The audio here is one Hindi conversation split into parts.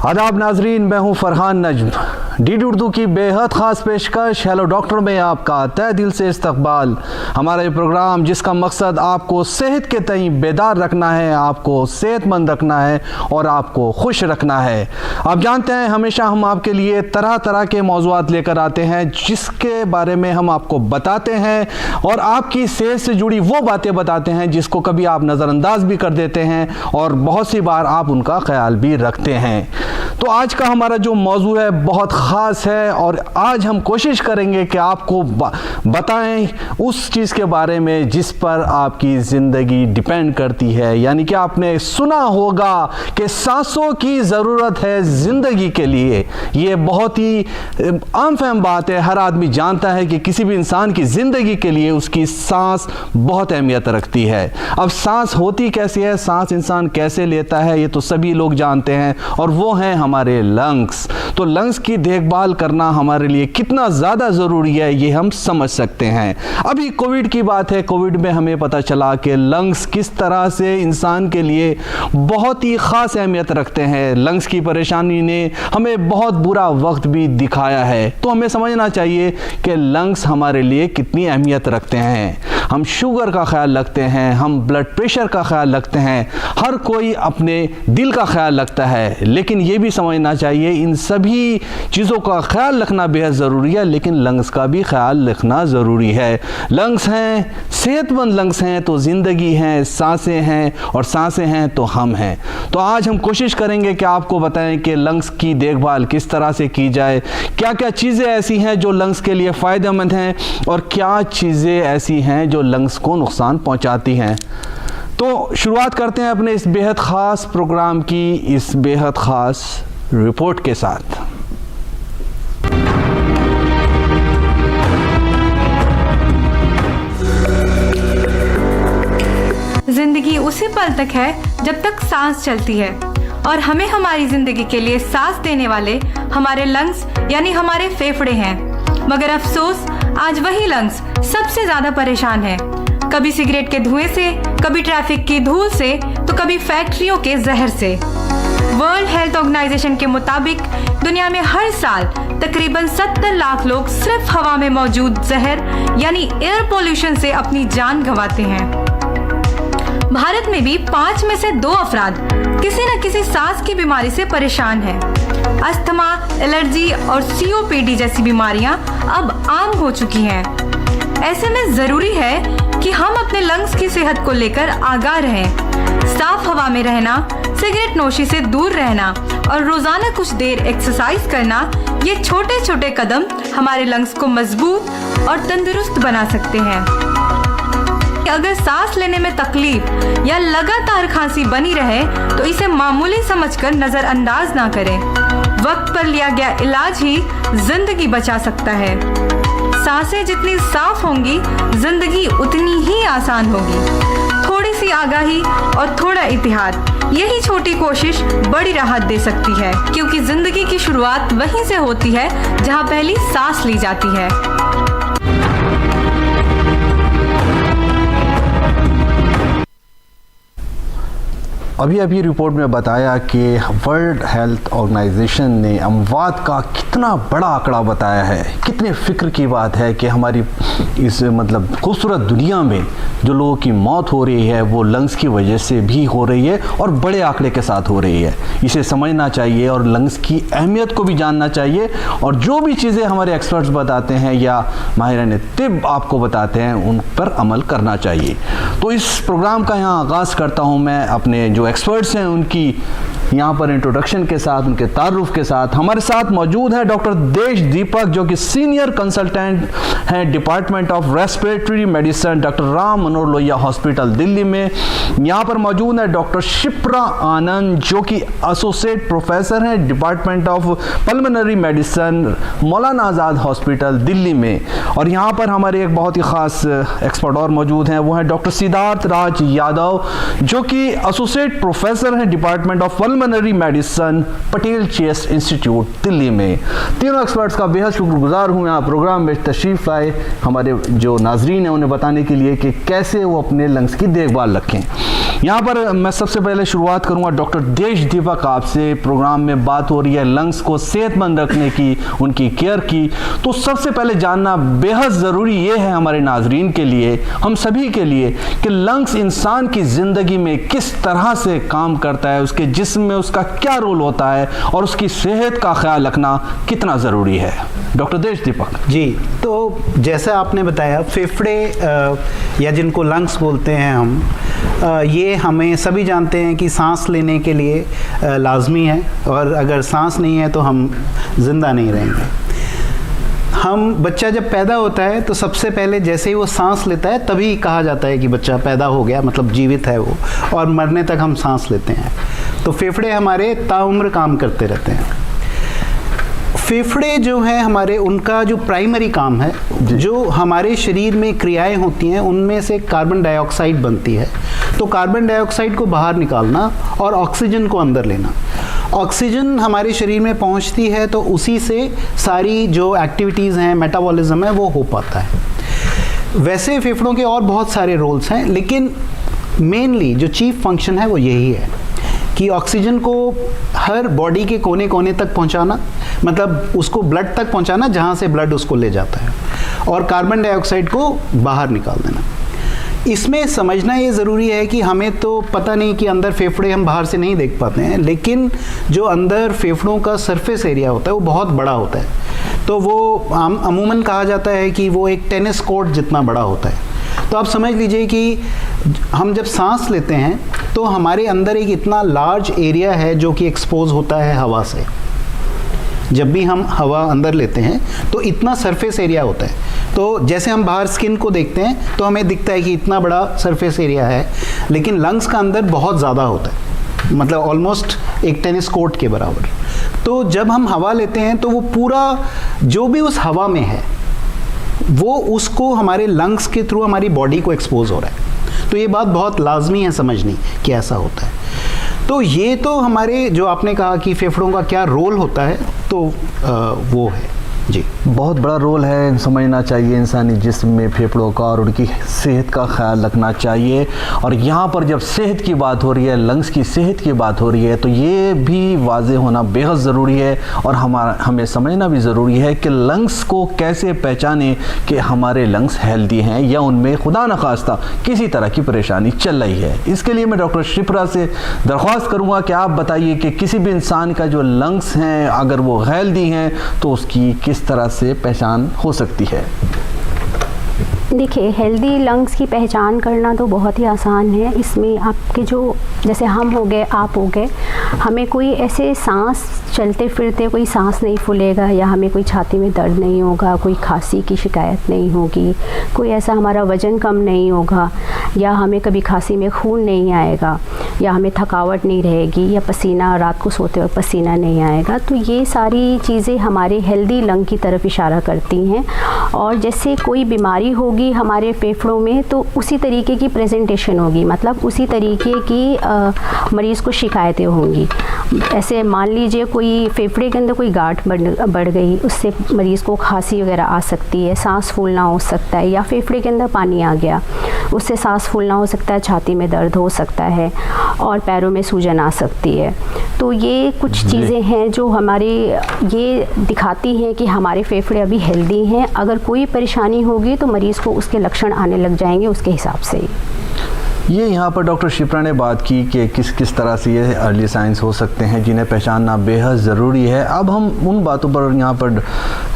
आदाब नाजरीन, मैं हूं फरहान नजम। डीडी उर्दू की बेहद ख़ास पेशकश हेलो डॉक्टर में आपका तहे दिल से इस्तकबाल। हमारा ये प्रोग्राम जिसका मकसद आपको सेहत के तई बेदार रखना है, आपको सेहतमंद रखना है और आपको खुश रखना है। आप जानते हैं हमेशा हम आपके लिए तरह तरह के मौज़ूआत लेकर आते हैं जिसके बारे में हम आपको बताते हैं और आपकी सेहत से जुड़ी वो बातें बताते हैं जिसको कभी आप नज़रअंदाज भी कर देते हैं और बहुत सी बार आप उनका ख्याल भी रखते हैं। तो आज का हमारा जो मौजू है बहुत ख़ास है और आज हम कोशिश करेंगे कि आपको बताएं उस चीज़ के बारे में जिस पर आपकी ज़िंदगी डिपेंड करती है। यानी कि आपने सुना होगा कि सांसों की ज़रूरत है ज़िंदगी के लिए। ये बहुत ही आम फहम बात है, हर आदमी जानता है कि किसी भी इंसान की ज़िंदगी के लिए उसकी सांस बहुत अहमियत रखती है। अब सांस होती कैसी है, सांस इंसान कैसे लेता है, ये तो सभी लोग जानते हैं और वो हैं हमारे लंग्स। तो लंग्स की देखभाल करना हमारे लिए कितना ज़्यादा ज़रूरी है ये हम समझ सकते हैं। अभी कोविड की बात है, कोविड में हमें पता चला कि लंग्स किस तरह से इंसान के लिए बहुत ही ख़ास अहमियत रखते हैं। लंग्स की परेशानी ने हमें बहुत बुरा वक्त भी दिखाया है। तो हमें समझना चाहिए कि लंग्स हमारे लिए कितनी अहमियत रखते हैं। हम शुगर का ख्याल रखते हैं, हम ब्लड प्रेशर का ख्याल रखते हैं, हर कोई अपने दिल का ख्याल रखता है, लेकिन ये भी समझना चाहिए इन सभी चीज़ों का ख्याल रखना बेहद ज़रूरी है, लेकिन लंग्स का भी ख्याल रखना ज़रूरी है। लंग्स हैं, सेहतमंद लंग्स हैं तो ज़िंदगी हैं, सांसें हैं और सांसें हैं तो हम हैं। तो आज हम कोशिश करेंगे कि आपको बताएं कि लंग्स की देखभाल किस तरह से की जाए, क्या क्या चीज़ें ऐसी हैं जो लंग्स के लिए फ़ायदेमंद हैं और क्या चीज़ें ऐसी हैं जो लंग्स को नुकसान पहुंचाती हैं। तो शुरुआत करते हैं अपने इस बेहद ख़ास प्रोग्राम की इस बेहद ख़ास रिपोर्ट के साथ। जिंदगी उसी पल तक है जब तक सांस चलती है और हमें हमारी जिंदगी के लिए सांस देने वाले हमारे लंग्स यानी हमारे फेफड़े हैं। मगर अफसोस आज वही लंग्स सबसे ज्यादा परेशान है, कभी सिगरेट के धुएं से, कभी ट्रैफिक की धूल से तो कभी फैक्ट्रियों के जहर से। वर्ल्ड हेल्थ ऑर्गेनाइजेशन के मुताबिक दुनिया में हर साल तकरीबन 70 लाख लोग सिर्फ हवा में मौजूद जहर यानी एयर पोल्यूशन से अपनी जान गंवाते हैं। भारत में भी 5 में से 2 अफराद किसी न किसी सांस की बीमारी से परेशान हैं। अस्थमा, एलर्जी और COPD जैसी बीमारियां अब आम हो चुकी हैं। ऐसे में जरूरी है कि हम अपने लंग्स की सेहत को लेकर आगाह रहें। साफ हवा में रहना, सिगरेट नोशी से दूर रहना और रोजाना कुछ देर एक्सरसाइज करना, ये छोटे छोटे कदम हमारे लंग्स को मजबूत और तंदुरुस्त बना सकते हैं। अगर सांस लेने में तकलीफ या लगातार खांसी बनी रहे तो इसे मामूली समझकर नजरअंदाज ना करें। वक्त पर लिया गया इलाज ही जिंदगी बचा सकता है। सांसें जितनी साफ होंगी, जिंदगी उतनी ही आसान होगी। थोड़ी सी आगाही और थोड़ा इतिहाद, यही छोटी कोशिश बड़ी राहत दे सकती है, क्योंकि जिंदगी की शुरुआत वहीं से होती है जहां पहली सांस ली जाती है। अभी रिपोर्ट में बताया कि वर्ल्ड हेल्थ ऑर्गेनाइजेशन ने अमवात का कितना बड़ा आंकड़ा बताया है। कितने फ़िक्र की बात है कि हमारी इस खूबसूरत दुनिया में जो लोगों की मौत हो रही है वो लंग्स की वजह से भी हो रही है और बड़े आंकड़े के साथ हो रही है। इसे समझना चाहिए और लंग्स की अहमियत को भी जानना चाहिए और जो भी चीज़ें हमारे एक्सपर्ट्स बताते हैं या माहिरान तिब आपको बताते हैं उन पर अमल करना चाहिए। तो इस प्रोग्राम का यहाँ आगाज़ करता हूँ मैं अपने जो एक्सपर्ट्स हैं उनकी यहाँ पर इंट्रोडक्शन के साथ, उनके तारुफ के साथ। हमारे साथ मौजूद है डॉक्टर देश दीपक जो कि सीनियर कंसल्टेंट हैं department of respiratory medicine doctor Ram Manohar Lohia hospital Delhi में। यहाँ पर मौजूद है डॉक्टर शिप्रा आनंद जो कि एसोसिएट प्रोफेसर हैं department of pulmonary medicine Maulana Azad hospital Delhi में। और यहाँ पर हमारे एक बहुत ही ख़ास एक्सपर्ट और मौजूद हैं, वो हैं डॉक्टर सिद्धार्थ राज यादव जो कि एसोसिएट प्रोफेसर हैं department of pulmonary medicine, Patel chest institute, Delhi में। तीनों एक्सपर्ट्स का बेहद शुक्रगुजार हूँ यहाँ प्रोग्राम में तशरीफ़ लाए हमारे जो नाजरीन हैं उन्हें बताने के लिए कि कैसे वो अपने लंग्स की देखभाल रखें। यहाँ पर मैं सबसे पहले शुरुआत करूँगा डॉक्टर देश दीपक आपसे। प्रोग्राम में बात हो रही है लंग्स को सेहतमंद रखने की, उनकी केयर की, तो सबसे पहले जानना बेहद ज़रूरी ये है हमारे नाजरीन के लिए, हम सभी के लिए, कि लंग्स इंसान की ज़िंदगी में किस तरह से काम करता है, उसके जिस्म में उसका क्या रोल होता है और उसकी सेहत का ख्याल रखना कितना ज़रूरी है। डॉक्टर देश दीपक जी, तो जैसे आपने बताया फेफड़े या जिनको लंग्स बोलते हैं हम, ये हमें सभी जानते हैं कि सांस लेने के लिए लाजमी है, और अगर सांस नहीं है तो हम ज़िंदा नहीं रहेंगे। बच्चा जब पैदा होता है तो सबसे पहले जैसे ही वो सांस लेता है तभी कहा जाता है कि बच्चा पैदा हो गया, मतलब जीवित है वो, और मरने तक हम सांस लेते हैं। तो फेफड़े हमारे ताउम्र काम करते रहते हैं। फेफड़े जो हैं हमारे, उनका जो प्राइमरी काम है, जो हमारे शरीर में क्रियाएं होती हैं उनमें से कार्बन डाइऑक्साइड बनती है, तो कार्बन डाइऑक्साइड को बाहर निकालना और ऑक्सीजन को अंदर लेना। ऑक्सीजन हमारे शरीर में पहुंचती है तो उसी से सारी जो एक्टिविटीज़ हैं, मेटाबॉलिज्म है, वो हो पाता है। वैसे फेफड़ों के और बहुत सारे रोल्स हैं, लेकिन मेनली जो चीफ फंक्शन है वो यही है कि ऑक्सीजन को हर बॉडी के कोने कोने तक पहुंचाना, मतलब उसको ब्लड तक पहुंचाना जहां से ब्लड उसको ले जाता है, और कार्बन डाइऑक्साइड को बाहर निकाल देना। इसमें समझना ये ज़रूरी है कि हमें तो पता नहीं कि अंदर फेफड़े हम बाहर से नहीं देख पाते हैं, लेकिन जो अंदर फेफड़ों का सरफेस एरिया होता है वो बहुत बड़ा होता है। तो वो अमूमन कहा जाता है कि वो एक टेनिस कोर्ट जितना बड़ा होता है। तो आप समझ लीजिए कि हम जब सांस लेते हैं तो हमारे अंदर एक इतना लार्ज एरिया है जो कि एक्सपोज होता है हवा से। जब भी हम हवा अंदर लेते हैं तो इतना सरफेस एरिया होता है। तो जैसे हम बाहर स्किन को देखते हैं तो हमें दिखता है कि इतना बड़ा सरफेस एरिया है, लेकिन लंग्स का अंदर बहुत ज़्यादा होता है, मतलब ऑलमोस्ट एक टेनिस कोर्ट के बराबर। तो जब हम हवा लेते हैं तो वो पूरा जो भी उस हवा में है वो उसको हमारे लंग्स के थ्रू हमारी बॉडी को एक्सपोज हो रहा है। तो ये बात बहुत लाजमी है समझनी कि ऐसा होता है। तो ये तो हमारे जो आपने कहा कि फेफड़ों का क्या रोल होता है, तो वो है जी, बहुत बड़ा रोल है, समझना चाहिए इंसानी जिस्म में फेफड़ों का, और उनकी सेहत का ख्याल रखना चाहिए। और यहाँ पर जब सेहत की बात हो रही है, लंग्स की सेहत की बात हो रही है, तो ये भी वाज़ेह होना बेहद ज़रूरी है, और हमें समझना भी ज़रूरी है कि लंग्स को कैसे पहचानें कि हमारे लंग्स हेल्दी हैं या उनमें खुदा न खास्ता किसी तरह की परेशानी चल रही है। इसके लिए मैं डॉक्टर शिप्रा से दरख्वास्त करूँगा कि आप बताइए कि किसी भी इंसान का जो लंग्स हैं अगर वो हेल्दी हैं तो उसकी किस तरह से पहचान हो सकती है। देखिए, हेल्दी लंग्स की पहचान करना तो बहुत ही आसान है। इसमें आपके जो, जैसे हम हो गए, आप हो गए, हमें कोई ऐसे सांस चलते फिरते कोई सांस नहीं फूलेगा, या हमें कोई छाती में दर्द नहीं होगा, कोई खांसी की शिकायत नहीं होगी, कोई ऐसा हमारा वज़न कम नहीं होगा, या हमें कभी खांसी में खून नहीं आएगा, या हमें थकावट नहीं रहेगी, या पसीना रात को सोते हुए पसीना नहीं आएगा। तो ये सारी चीज़ें हमारे हेल्दी लंग की तरफ इशारा करती हैं। और जैसे कोई बीमारी होगी हमारे फेफड़ों में तो उसी तरीके की प्रेजेंटेशन होगी, मतलब उसी तरीके की मरीज़ को शिकायतें होंगी। ऐसे मान लीजिए कोई फेफड़े के अंदर कोई गांठ बढ़ गई, उससे मरीज़ को खांसी वगैरह आ सकती है, सांस फूलना हो सकता है, या फेफड़े के अंदर पानी आ गया उससे सांस फूलना हो सकता है, छाती में दर्द हो सकता है, और पैरों में सूजन आ सकती है। तो ये कुछ चीज़ें हैं जो हमारे ये दिखाती हैं कि हमारे फेफड़े अभी हेल्दी हैं। अगर कोई परेशानी होगी तो मरीज़ को उसके लक्षण आने लग जाएंगे उसके हिसाब से ही। ये यहाँ पर डॉक्टर शिप्रा ने बात की कि किस तरह से ये अर्ली साइंस हो सकते हैं जिन्हें पहचानना बेहद ज़रूरी है। अब हम उन बातों पर यहाँ पर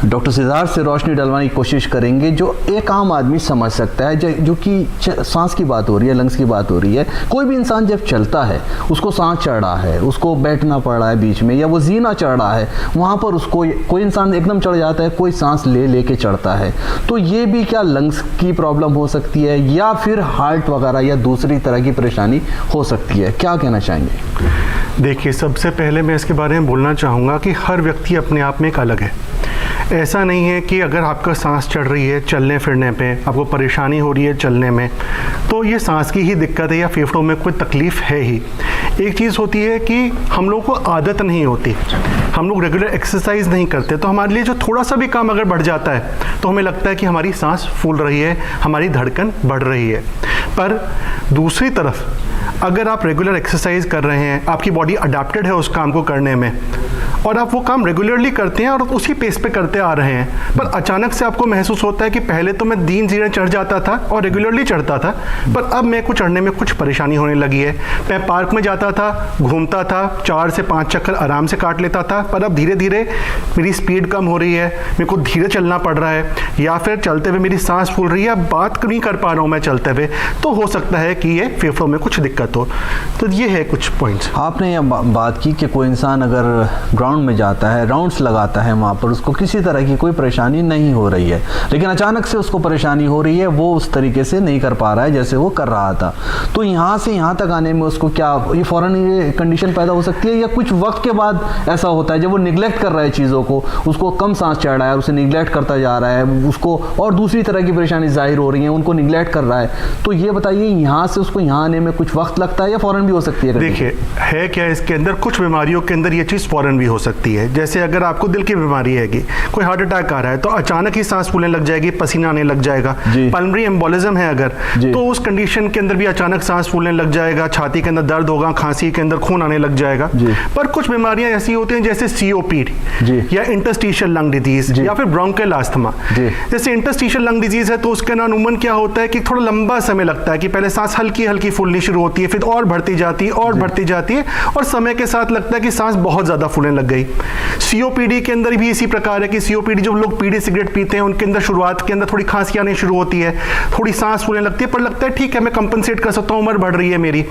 डॉक्टर सिद्धार्थ से रोशनी डलवाने की कोशिश करेंगे जो एक आम आदमी समझ सकता है। जो कि सांस की बात हो रही है, लंग्स की बात हो रही है। कोई भी इंसान जब चलता है, उसको सांस चढ़ रहा है, उसको बैठना पड़ रहा है बीच में, या वो जीना चढ़ रहा है, वहाँ पर उसको कोई इंसान एकदम चढ़ जाता है, कोई सांस ले के चढ़ता है। तो ये भी क्या लंग्स की प्रॉब्लम हो सकती है, या फिर हार्ट वगैरह या दूसरी तरह की परेशानी हो सकती है? क्या कहना चाहेंगे? देखिए, सबसे पहले मैं इसके बारे में बोलना चाहूँगा कि हर व्यक्ति अपने आप में एक अलग है। ऐसा नहीं है कि अगर आपका सांस चढ़ रही है चलने फिरने पे, आपको परेशानी हो रही है चलने में, तो ये सांस की ही दिक्कत है या फेफड़ों में कोई तकलीफ़ है ही। एक चीज़ होती है कि हम लोग को आदत नहीं होती, हम लोग रेगुलर एक्सरसाइज नहीं करते, तो हमारे लिए जो थोड़ा सा भी काम अगर बढ़ जाता है तो हमें लगता है कि हमारी सांस फूल रही है, हमारी धड़कन बढ़ रही है। पर दूसरी तरफ अगर आप रेगुलर एक्सरसाइज कर रहे हैं, आपकी बॉडी अडेप्टेड है उस काम को करने में, और आप वो काम रेगुलरली करते हैं और उसी पेस पे करते आ रहे हैं, पर अचानक से आपको महसूस होता है कि पहले तो मैं 3 सीढ़ियाँ चढ़ जाता था और रेगुलरली चढ़ता था, पर अब मेरे को चढ़ने में कुछ परेशानी होने लगी है। मैं पार्क में जाता था, घूमता था, 4 से 5 चक्कर आराम से काट लेता था, पर अब धीरे धीरे मेरी स्पीड कम हो रही है, मेरे को धीरे चलना पड़ रहा है, या फिर चलते हुए मेरी सांस फूल रही है, बात नहीं कर पा रहा हूँ मैं चलते हुए, तो हो सकता है कि ये फेफड़ों में कुछ दिक्कत हो। तो ये है कुछ पॉइंट्स। आपने ये बात की कि कोई इंसान अगर ग्राउंड में जाता है, राउंड्स लगाता है, वहाँ पर उसको किसी तरह की कोई परेशानी नहीं हो रही है, लेकिन अचानक से उसको परेशानी हो रही है, वो उस तरीके से नहीं कर पा रहा है जैसे वो कर रहा था, तो यहाँ से यहाँ तक आने में उसको क्या ये फ़ौरन ये कंडीशन पैदा हो सकती है, या कुछ वक्त के बाद ऐसा होता है जब वो निगलेक्ट कर रहा है चीज़ों को, उसको कम सांस चढ़ रहा है, उसे निगलेक्ट करता जा रहा है, उसको और दूसरी तरह की परेशानी जाहिर हो रही है, उनको निगलेक्ट कर रहा है, तो ये बताइए यहाँ से उसको यहाँ आने में कुछ वक्त लगता है या फ़ौरन भी हो सकती है? देखिए, है क्या इसके अंदर, कुछ बीमारियों के अंदर ये चीज़ फ़ौरन भी हो सकती है। जैसे अगर आपको दिल की बीमारी हैगी, कोई हार्ट अटैक आ रहा है, तो अचानक ही सांस फूलने लग जाएगी, पसीना आने लग जाएगा। पल्मोनरी एम्बोलिज्म है अगर, तो उस कंडीशन के अंदर भी अचानक सांस फूलने लग जाएगा, छाती के अंदर दर्द होगा, खांसी के अंदर खून आने लग जाएगा। पर कुछ बीमारियां ऐसी होती हैं जैसे COPD या इंटरस्टिशियल लंग डिजीज या फिर ब्रोंकियल अस्थमा। जैसे इंटरस्टिशियल लंग डिजीज है तो उसके अमूमन क्या होता है कि थोड़ा लंबा समय लगता है कि पहले सांस हल्की हल्की फूलनी शुरू होती है, फिर और बढ़ती जाती है और बढ़ती जाती है, और समय के साथ लगता है कि सांस बहुत ज़्यादा फूलने लग गई। COPD के अंदर भी इसी प्रकार है कि COPD जो लोग बीड़ी सिगरेट पीते हैं उनके अंदर शुरुआत के अंदर थोड़ी खांसी आने शुरू होती है, थोड़ी सांस फूलने लगती है, पर लगता है ठीक है मैं कंपनसेट कर सकता हूँ, उम्र बढ़ रही है मेरी,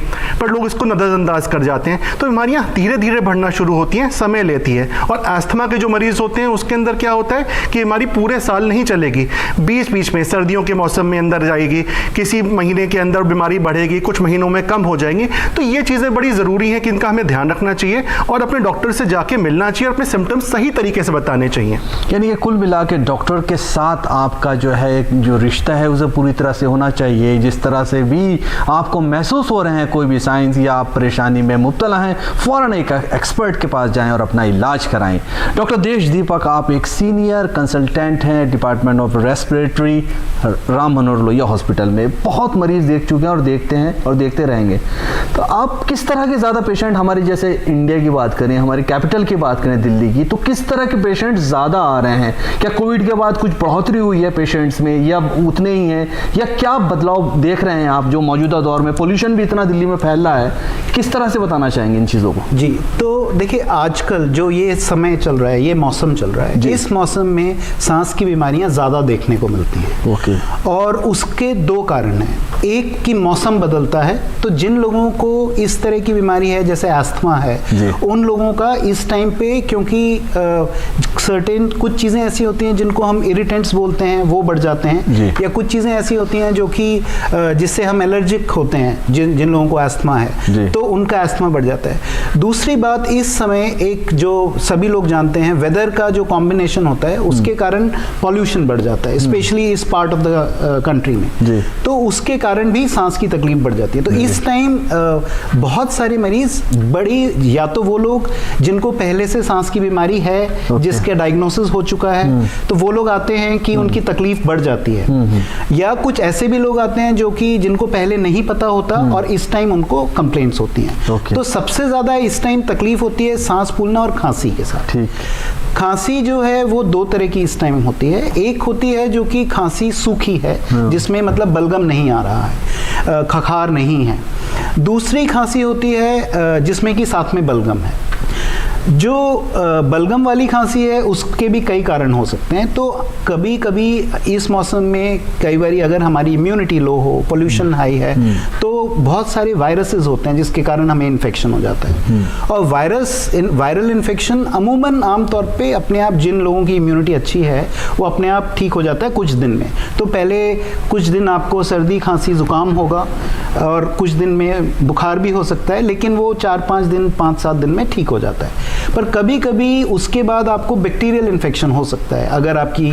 पर लोग इसको नज़रअंदाज कर जाते हैं। तो बीमारियाँ धीरे धीरे बढ़ना शुरू होती हैं, समय लेती है। और अस्थमा के जो मरीज होते हैं उसके अंदर क्या होता है कि बीमारी पूरे साल नहीं चलेगी, बीच बीच में सर्दियों के मौसम में अंदर जाएगी, किसी महीने के अंदर बीमारी बढ़ेगी, कुछ महीनों में कम हो जाएंगी। तो ये चीज़ें बड़ी ज़रूरी हैं कि इनका हमें ध्यान रखना चाहिए और अपने डॉक्टर से जाके मिलना चाहिए और अपने सिम्टम्स सही तरीके से बताने चाहिए। यानी कि कुल मिला के डॉक्टर के साथ आपका जो है जो रिश्ता है उसे पूरी तरह से होना चाहिए। जिस तरह से भी आपको महसूस हो रहे हैं कोई भी साइंस या आप परेशानी में मुब्तला हैं, फ़ौरन एक एक्सपर्ट के पास जाएं और अपना इलाज कराएं। डॉक्टर देश दीपक, आप एक सीनियर कंसल्टेंट हैं department of respiratory Ram Manohar Lohia hospital में। बहुत मरीज देख चुके हैं और देखते हैं और देखते रहेंगे। तो आप किस तरह के ज़्यादा पेशेंट, हमारी जैसे इंडिया की बात करें, हमारी कैपिटल की बात करें दिल्ली की, तो किस तरह के पेशेंट ज़्यादा आ रहे हैं? क्या कोविड के बाद कुछ बढ़ोतरी हुई है पेशेंट्स में या उतने ही हैं, या क्या बदलाव देख रहे हैं आप जो मौजूदा दौर में पोल्यूशन भी इतना दिल्ली में फैल रहा है, किस तरह से बताना चाहेंगे इन चीज़ों को? जी, तो देखिए आजकल जो ये समय चल रहा है, ये मौसम चल रहा है, इस मौसम में सांस की बीमारियां ज़्यादा देखने को मिलती हैं। ओके। और उसके 2 कारण हैं। एक कि मौसम बदलता है, तो जिन लोगों को इस तरह की बीमारी है जैसे अस्थमा है, उन लोगों का इस टाइम पे, क्योंकि सर्टेन कुछ चीज़ें ऐसी होती हैं जिनको हम इरिटेंट्स बोलते हैं, वो बढ़ जाते हैं, या कुछ चीज़ें ऐसी होती हैं जो कि जिससे हम एलर्जिक होते हैं, जिन लोगों को अस्थमा है, तो उनका अस्थमा बढ़ जाता है। दूसरी बात, इस समय एक जो सभी लोग जानते हैं, वेदर का जो कॉम्बिनेशन होता है उसके कारण पॉल्यूशन बढ़ जाता है, स्पेशली इस पार्ट ऑफ द कंट्री में, तो उसके कारण भी सांस की तकलीफ बढ़ जाती है। तो इस टाइम बहुत सारे मरीज बड़ी, या तो वो लोग जिनको पहले से सांस की बीमारी है, जिसके डायग्नोसिस हो चुका है, तो वो लोग आते हैं कि उनकी तकलीफ बढ़ जाती है, या कुछ ऐसे भी लोग आते हैं जो कि जिनको पहले नहीं पता होता और इस टाइम उनको कंप्लेंट्स होती हैं। तो सबसे ज़्यादा इस टाइम तकलीफ होती है सांस फूलना और खांसी के साथ। खांसी जो है वो 2 तरह की इस टाइम होती है। एक होती है जो कि खांसी सूखी है, जिसमें मतलब बलगम नहीं आ रहा है, खखार नहीं है। दूसरी खांसी होती है जिसमें कि साथ में बलगम है। जो बलगम वाली खांसी है उसके भी कई कारण हो सकते हैं। तो कभी कभी इस मौसम में कई बार अगर हमारी इम्यूनिटी लो हो, पोल्यूशन हाई है, तो बहुत सारे वायरसेस होते हैं जिसके कारण हमें इन्फेक्शन हो जाता है। और वायरल इन्फेक्शन अमूमन आमतौर पे अपने आप, जिन लोगों की इम्यूनिटी अच्छी है वो अपने आप ठीक हो जाता है कुछ दिन में। तो पहले कुछ दिन आपको सर्दी खांसी जुकाम होगा और कुछ दिन में बुखार भी हो सकता है, लेकिन वो 4-5 दिन 5-7 दिन में ठीक हो जाता है। पर कभी कभी उसके बाद आपको बैक्टीरियल इन्फेक्शन हो सकता है अगर आपकी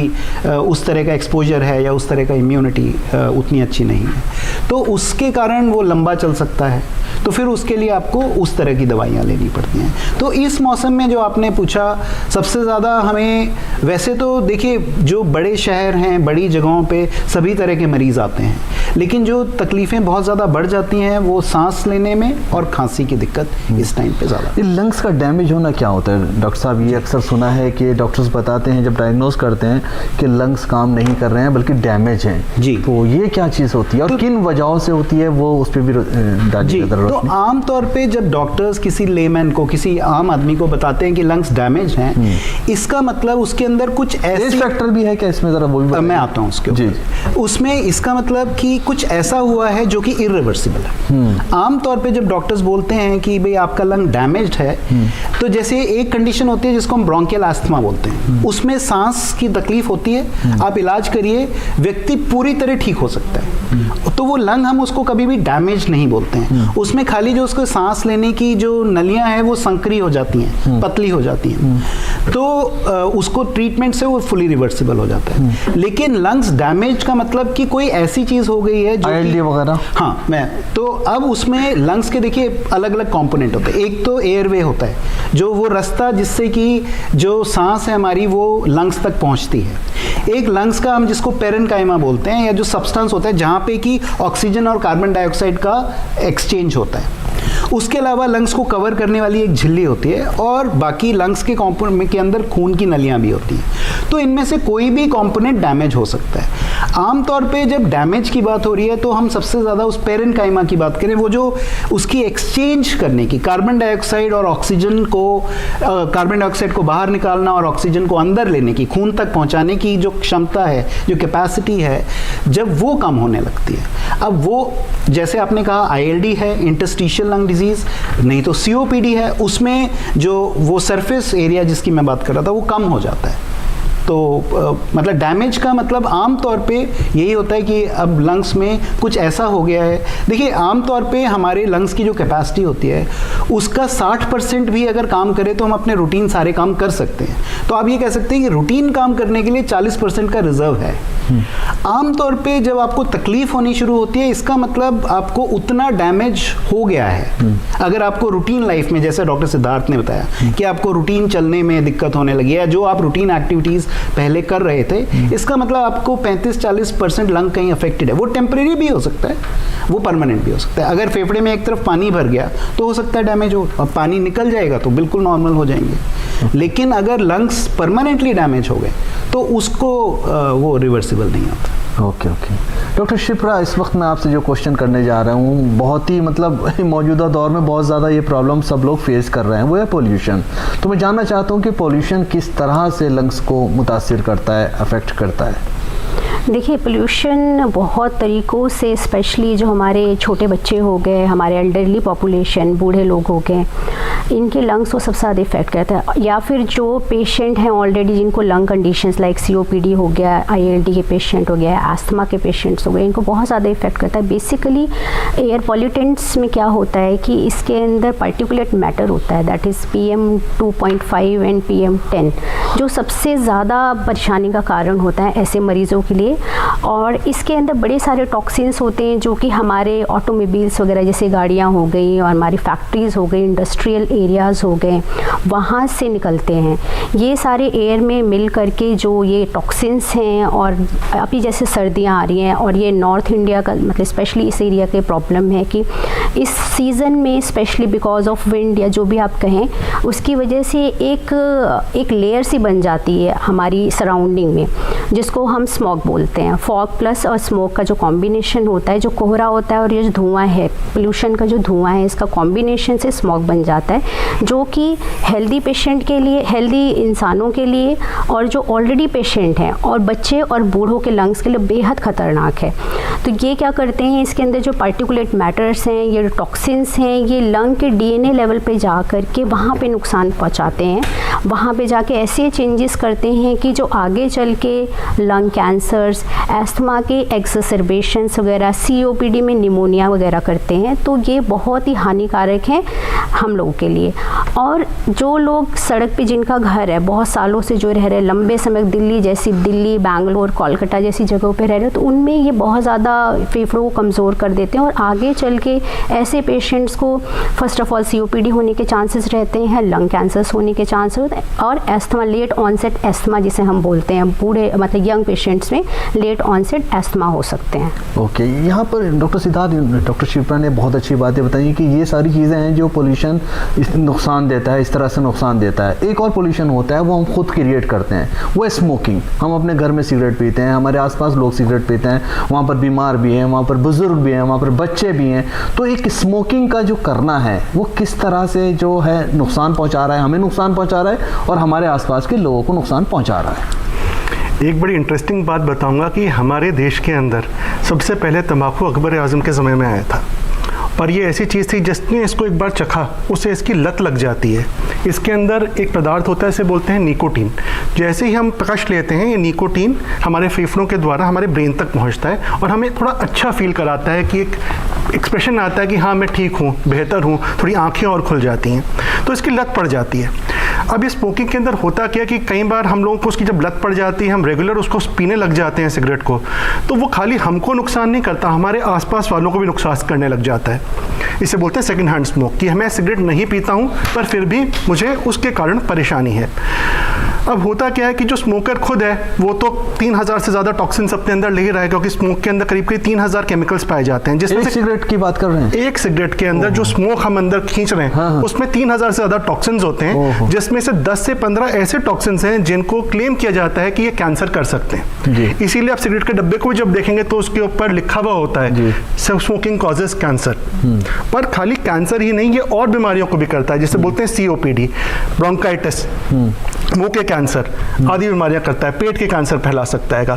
उस तरह का एक्सपोजर है या उस तरह का इम्यूनिटी उतनी अच्छी नहीं है, तो उसके कारण वो लंबा चल सकता है। तो फिर उसके लिए आपको उस तरह की दवाइयाँ लेनी पड़ती हैं। तो इस मौसम में जो आपने पूछा, सबसे ज़्यादा हमें, वैसे तो देखिए जो बड़े शहर हैं, बड़ी जगहों पे सभी तरह के मरीज़ आते हैं, लेकिन जो तकलीफ़ें बहुत ज़्यादा बढ़ जाती हैं वो सांस लेने में और खांसी की दिक्कत इस टाइम पे ज़्यादा। ये लंग्स का डैमेज होना क्या होता है डॉक्टर साहब? ये अक्सर सुना है कि डॉक्टर्स बताते हैं जब डायग्नोज करते हैं कि लंग्स काम नहीं कर रहे हैं बल्कि डैमेज हैं जी। तो ये क्या चीज़ होती है और किन वजहों से होती है, वो उस पर भी जी। तो आम तौर पे जब डॉक्टर्स किसी लेमैन को, किसी आम आदमी को बताते हैं कि लंग्स डैमेज हैं, इसका मतलब उसके अंदर कुछ ऐसे फैक्टर भी है क्या इसमें, जरा वो भी बताइए। मैं आता हूँ उसके ऊपर। उसमें इसका मतलब कि कुछ ऐसा हुआ है जो कि इरिवर्सिबल है। आम तौर पे जब डॉक्टर्स बोलते हैं कि भाई आपका लंग डैमेज्ड है, तो जैसे एक कंडीशन होती है जिसको हम ब्रोंकियल अस्थमा बोलते हैं, उसमें सांस की तकलीफ होती है, आप इलाज करिए, व्यक्ति पूरी तरह ठीक हो सकता है। तो वो लंग हम उसको कभी भी डैमेज नहीं बोलते हैं, उसमें खाली जो उसको सांस लेने की जो नलियां हैं वो संकरी हो जाती हैं, पतली हो जाती हैं, तो उसको ट्रीटमेंट से वो फुली रिवर्सिबल हो जाता है। लेकिन लंग्स डैमेज का मतलब कि कोई ऐसी चीज हो गई है जो ILD वगैरह, हाँ, तो अब उसमें लंग्स के देखिए अलग अलग कंपोनेंट होते हैं। एक तो एयरवे होता है, जो वो रास्ता जिससे कि जो सांस है हमारी वो लंग्स तक पहुंचती है। एक लंग्स का हम जिसको पेरेन्काइमा बोलते हैं, या जो सब्सटेंस होता है जहाँ पे कि ऑक्सीजन और कार्बन डाइऑक्साइड का एक्सचेंज होता है। उसके अलावा लंग्स को कवर करने वाली एक झिल्ली होती है, और बाकी लंग्स के कंपोनेंट के अंदर खून की नलियां भी होती हैं। तो इनमें से कोई भी कंपोनेंट डैमेज हो सकता है। आमतौर पे जब डैमेज की बात हो रही है तो हम सबसे ज़्यादा उस पेरेन्काइमा की बात करें, वो जो उसकी एक्सचेंज करने की, कार्बन डाइऑक्साइड और ऑक्सीजन को, कार्बन डाइऑक्साइड को बाहर निकालना और ऑक्सीजन को अंदर लेने की, खून तक पहुँचाने की जो क्षमता है, जो कैपेसिटी है, जब वो कम होने लगती है, अब वो जैसे आपने कहा ILD है, इंटरस्टिशियल लंग डिजीज़, नहीं तो COPD है, उसमें जो वो सरफेस एरिया जिसकी मैं बात कर रहा था वो कम हो जाता है। तो मतलब डैमेज का मतलब आम तौर पे यही होता है कि अब लंग्स में कुछ ऐसा हो गया है। देखिए आम तौर पे हमारे लंग्स की जो कैपेसिटी होती है उसका 60% भी अगर काम करे तो हम अपने रूटीन सारे काम कर सकते हैं। तो आप ये कह सकते हैं कि रूटीन काम करने के लिए 40% का रिजर्व है। आम तौर पे जब आपको तकलीफ होनी शुरू होती है, इसका मतलब आपको उतना डैमेज हो गया है। अगर आपको रूटीन लाइफ में, जैसे डॉक्टर सिद्धार्थ ने बताया कि आपको रूटीन चलने में दिक्कत होने लगी है, जो आप रूटीन एक्टिविटीज़ पहले कर रहे थे, इसका मतलब आपको 35-40% लंग कहीं अफेक्टेड है। वो टेम्परेरी भी हो सकता है, वो परमानेंट भी हो सकता है। अगर फेफड़े में एक तरफ पानी भर गया तो हो सकता है डैमेज हो, और पानी निकल जाएगा तो बिल्कुल नॉर्मल हो जाएंगे। लेकिन अगर लंग्स परमानेंटली डैमेज हो गए तो उसको वो रिवर्सिबल नहीं होता। ओके डॉक्टर शिप्रा, इस वक्त मैं आपसे जो क्वेश्चन करने जा रहा हूँ, बहुत ही मतलब मौजूदा दौर में बहुत ज़्यादा ये प्रॉब्लम सब लोग फेस कर रहे हैं, वो है पोल्यूशन। तो मैं जानना चाहता हूँ कि पोल्यूशन किस तरह से लंग्स को मुतासिर करता है, अफेक्ट करता है? देखिए, पोल्यूशन बहुत तरीक़ों से, स्पेशली जो हमारे छोटे बच्चे हो गए, हमारे एल्डरली पॉपुलेशन, बूढ़े लोग हो गए, इनके लंग्स को सबसे ज़्यादा इफेक्ट करता है। या फिर जो पेशेंट हैं ऑलरेडी जिनको लंग कंडीशंस लाइक COPD हो गया, ILD के पेशेंट हो गया, आस्थमा के पेशेंट्स हो गए, इनको बहुत ज़्यादा इफेक्ट करता है। बेसिकली एयर पॉल्यूटेंट्स में क्या होता है कि इसके अंदर पार्टिकुलेट मैटर होता है, that is PM2.5 and PM10, जो सबसे ज़्यादा परेशानी का कारण होता है ऐसे मरीज़ों के लिए। और इसके अंदर बड़े सारे टॉक्सिन्स होते हैं जो कि हमारे ऑटोमोबाइल्स वगैरह, जैसे गाड़ियाँ हो गई और हमारी फैक्ट्रीज़ हो गई, इंडस्ट्रियल एरियाज़ हो गए, वहाँ से निकलते हैं। ये सारे एयर में मिल करके जो ये टॉक्सिन्स हैं, और अभी जैसे सर्दियाँ आ रही हैं और ये नॉर्थ इंडिया का मतलब स्पेशली इस एरिया के प्रॉब्लम है कि इस सीज़न में स्पेशली बिकॉज ऑफ विंड या जो भी आप कहें, उसकी वजह से एक लेयर सी बन जाती है हमारी सराउंडिंग में, जिसको हम स्मॉग बोलते हैं। फॉग प्लस और स्मोक का जो कॉम्बिनेशन होता है, जो कोहरा होता है और ये जो धुआं है, पोल्यूशन का जो धुआं है, इसका कॉम्बिनेशन से स्मॉग बन जाता है, जो कि हेल्दी पेशेंट के लिए, हेल्दी इंसानों के लिए, और जो ऑलरेडी पेशेंट हैं और बच्चे और बूढ़ों के लंग्स के लिए बेहद ख़तरनाक है। तो ये क्या करते हैं, इसके अंदर जो पार्टिकुलेट मैटर्स हैं, ये जो टॉक्सिन्स हैं, ये लंग के DNA लेवल पे जा कर के वहाँ पे नुकसान पहुँचाते हैं। वहाँ पे जाके ऐसे चेंजेस करते हैं कि जो आगे चल के लंग कैंसर्स, एस्थमा के एक्सरबेशंस वगैरह, COPD में निमोनिया वगैरह करते हैं। तो ये बहुत ही हानिकारक है हम लोगों के लिए। और जो लोग सड़क पे जिनका घर है, बहुत सालों से जो रह रहे हैं, लंबे समय दिल्ली, बैंगलोर, कोलकाता जैसी जगहों पे रह रहे हैं, तो उनमें ये बहुत ज़्यादा फेफड़ों को कमज़ोर कर देते हैं और आगे चल के ऐसे पेशेंट्स को फर्स्ट ऑफ ऑल COPD होने के चांसेस रहते हैं, लंग कैंसर्स होने के चांसेस होते हैं, और एस्थमा, लेट ऑनसेट एस्थमा जिसे हम बोलते हैं, बूढ़े मतलब यंग पेशेंट्स में लेट ऑनसेट एस्थमा हो सकते हैं। ओके, यहाँ पर डॉक्टर सिद्धार्थ, डॉक्टर शिप्रा ने बहुत अच्छी बातें बताई कि ये सारी चीज़ें हैं जो पोल्यूशन नुकसान देता है, इस तरह से नुकसान देता है। एक और पोल्यूशन होता है, वो हम खुद क्रिएट करते हैं, वो है स्मोकिंग। हम अपने घर में सिगरेट पीते हैं, हमारे आसपास लोग सिगरेट पीते हैं, वहाँ पर बीमार भी हैं, वहाँ पर बुजुर्ग भी हैं, वहाँ पर बच्चे भी हैं। तो एक स्मोकिंग का जो करना है वो किस तरह से जो है नुकसान पहुँचा रहा है, हमें नुकसान पहुँचा रहा है और हमारे आसपास के लोगों को नुकसान पहुँचा रहा है। एक बड़ी इंटरेस्टिंग बात बताऊंगा कि हमारे देश के अंदर सबसे पहले तंबाकू अकबर आज़म के समय में आया था, पर ये ऐसी चीज़ थी जिसने इसको एक बार चखा उसे इसकी लत लग जाती है। इसके अंदर एक पदार्थ होता है, इसे बोलते हैं निकोटीन। जैसे ही हम कश लेते हैं, ये निकोटीन हमारे फेफड़ों के द्वारा हमारे ब्रेन तक पहुंचता है और हमें थोड़ा अच्छा फील कराता है कि एक एक्सप्रेशन आता है कि हाँ मैं ठीक हूँ, बेहतर हूँ, थोड़ी आँखें और खुल जाती हैं, तो इसकी लत पड़ जाती है। अब इस स्मोकिंग के अंदर होता क्या कि कई बार हम लोगों को उसकी जब लत पड़ जाती है, हम रेगुलर उसको पीने लग जाते हैं सिगरेट को, तो वो खाली हमको नुकसान नहीं करता, हमारे आसपास वालों को भी नुकसान करने लग जाता है। इसे बोलते हैं सेकंड हैंड स्मोक, कि मैं सिगरेट नहीं पीता हूँ पर फिर भी मुझे उसके कारण परेशानी है। अब होता क्या है कि जो स्मोकर खुद है वो तो 3000 से ज़्यादा टॉक्सिन्स अपने अंदर ले ही रहा है, क्योंकि स्मोक के अंदर करीब 3000 केमिकल्स पाए जाते हैं। जिसमें एक सिगरेट की बात कर रहे हैं, एक सिगरेट के अंदर जो स्मोक हम अंदर खींच रहे हैं, हाँ। उसमें 3000 से ज़्यादा टॉक्सिन्स होते हैं, जिसमें से 10 से 15 ऐसे टॉक्सिन्स हैं जिनको क्लेम किया जाता है कि ये कैंसर कर सकते हैं। इसीलिए आप सिगरेट के डब्बे को जब देखेंगे तो उसके ऊपर लिखा हुआ होता है स्मोकिंग कॉजेज कैंसर। पर खाली कैंसर ही नहीं, ये और बीमारियों को भी करता है, जिसे बोलते हैं COPD, ब्रोंकाइटिस, मुंह के कैंसर आदि बीमारियां करता है, पेट के कैंसर फैला सकता है।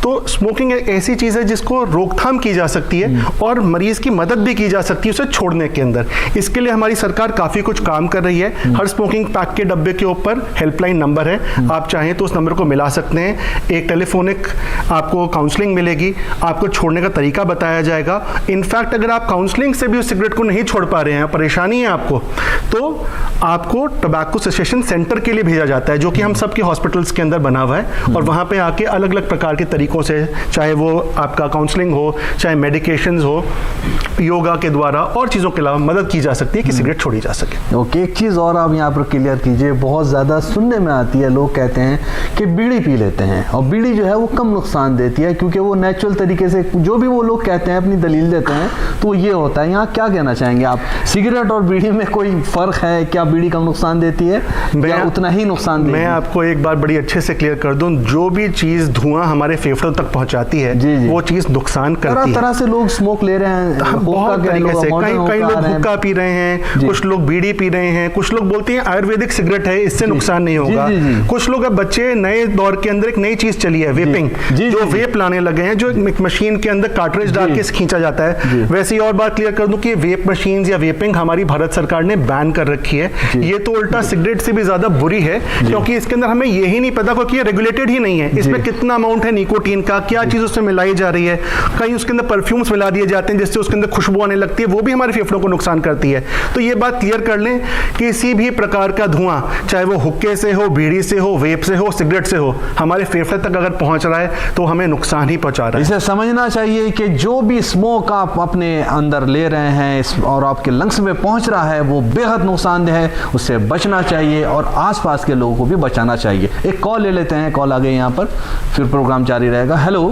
तो स्मोकिंग एक ऐसी चीज़ है जिसको रोकथाम की जा सकती है और मरीज की मदद भी की जा सकती है उसे छोड़ने के अंदर। इसके लिए हमारी सरकार काफ़ी कुछ काम कर रही है। हर स्मोकिंग पैक के डब्बे के ऊपर हेल्पलाइन नंबर है, आप चाहें तो उस नंबर को मिला सकते हैं। एक टेलीफोनिक आपको काउंसलिंग मिलेगी, आपको छोड़ने का तरीका बताया जाएगा। इनफैक्ट अगर आप काउंसलिंग से भी उस सिगरेट को नहीं छोड़ पा रहे हैं, परेशानी है आपको, तो आपको टोबैको सेसेशन सेंटर के लिए भेजा जाता है, जो कि हम सबके हॉस्पिटल्स के अंदर बना हुआ है। और वहाँ पे आके अलग अलग प्रकार के तरीकों से, चाहे वो आपका काउंसलिंग हो, चाहे मेडिकेशंस हो, योगा के द्वारा और चीज़ों के अलावा मदद की जा सकती है कि सिगरेट छोड़ी जा सके। ओके, एक चीज़ और आप यहाँ पर क्लियर कीजिए, बहुत ज़्यादा सुनने में आती है, लोग कहते हैं कि बीड़ी पी लेते हैं और बीड़ी जो है वो कम नुकसान देती है क्योंकि वो नेचुरल तरीके से, जो भी वो लोग कहते हैं अपनी दलील देते हैं, तो ये होता है। यहाँ क्या कहना चाहेंगे आप, सिगरेट और बीड़ी में कोई फ़र्क है क्या? बीड़ी कम नुकसान देती है या उतना ही नुकसान देती है? मैं आपको एक बार बड़ी अच्छे से क्लियर कर दूं, जो भी चीज़ धुआं हमारे फेफड़ों तक पहुंचाती है वो चीज़ नुकसान करती है। तरह से लोग स्मोक ले रहे हैं, बहुत तरीके से, कई लोग हुक्का पी रहे हैं, कुछ लोग बीड़ी पी रहे हैं, कुछ लोग बोलते हैं आयुर्वेदिक सिगरेट है, इससे नुकसान नहीं होगा। कुछ लोग, अब बच्चे नए दौर के अंदर एक नई चीज चली है वेपिंग, जो वेप लाने लगे हैं, जो एक मशीन के अंदर कार्ट्रिज डाल के खींचा जाता है। वैसे ही और बात क्लियर कर दूं कि वेप मशीन या वेपिंग हमारी भारत सरकार ने बैन कर रखी है। ये तो उल्टा सिगरेट से भी ज्यादा बुरी है, क्योंकि इसके अंदर हमें यही नहीं पता, क्योंकि ये रेगुलेटेड ही नहीं है। इसमें कितना अमाउंट है निकोटीन का, क्या चीज उसमें मिलाई जा रही है, कहीं उसके अंदर परफ्यूम्स मिला दिए जाते हैं जिससे उसके अंदर खुशबू आने लगती है, वो भी हमारे फेफड़ों को नुकसान करती है। तो ये बात क्लियर कर लें, किसी भी प्रकार का धुआं, चाहे वो हुक्के से हो, बीड़ी से हो, वेप से हो, सिगरेट से हो, हमारे फेफड़े तक अगर पहुंच रहा है तो हमें नुकसान ही पहुंचा रहा है। इसे समझना चाहिए कि जो भी स्मोक आप अपने अंदर ले रहे हैं और आपके लंग्स में पहुंच रहा है वो बेहद नुकसानदेह है, उससे बचना चाहिए और आसपास के लोगों को भी बचाना चाहिए। एक कॉल ले लेते हैं, कॉल आ गई यहाँ पर, फिर प्रोग्राम जारी रहेगा। हेलो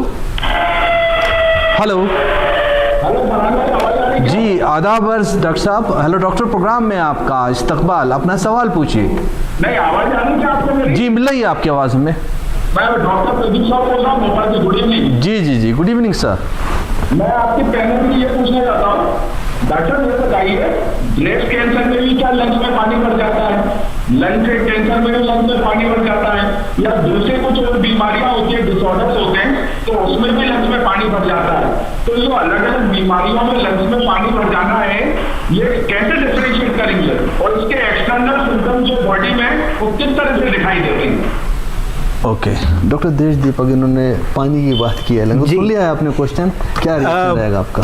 हेलो जी, आदाब अर्ज़ डॉक्टर साहब। हेलो डॉक्टर, प्रोग्राम में आपका इस्तकबाल, अपना सवाल पूछिए। नहीं, आवाज आ रही है आपको मेरी? जी, मिल रही है आपकी आवाज़ हमें। मैं डॉक्टर प्रदीप साहब बोल रहा हूँ भोपाल से। Good evening. जी जी जी, गुड इवनिंग सर। मैं आपके पैनल में ये पूछना चाहता हूँ, डॉक्टर ये बताइए, ब्रेस्ट कैंसर में भी क्या लंग्स में पानी भर जाता है? लंग के कैंसर में भी लंग्स में पानी भर जाता है, या दूसरे कुछ बीमारियां होती है, डिसऑर्डर्स होते हैं, तो उसमें भी लंग्स में पानी भर जाता है? तो ये अलग अलग बीमारियों में लंग्स में पानी भर जाना है, ये कैसे डिफरेंशिएट करेंगे और इसके एक्सटर्नल सिम्टम्स जो बॉडी में वो किस तरह से दिखाई देते हैं? ओके डॉक्टर देश दीपक, इन्होंने पानी की बात की है, सुन लिया है आपने क्वेश्चन, क्या रिएक्शन रहेगा आपका?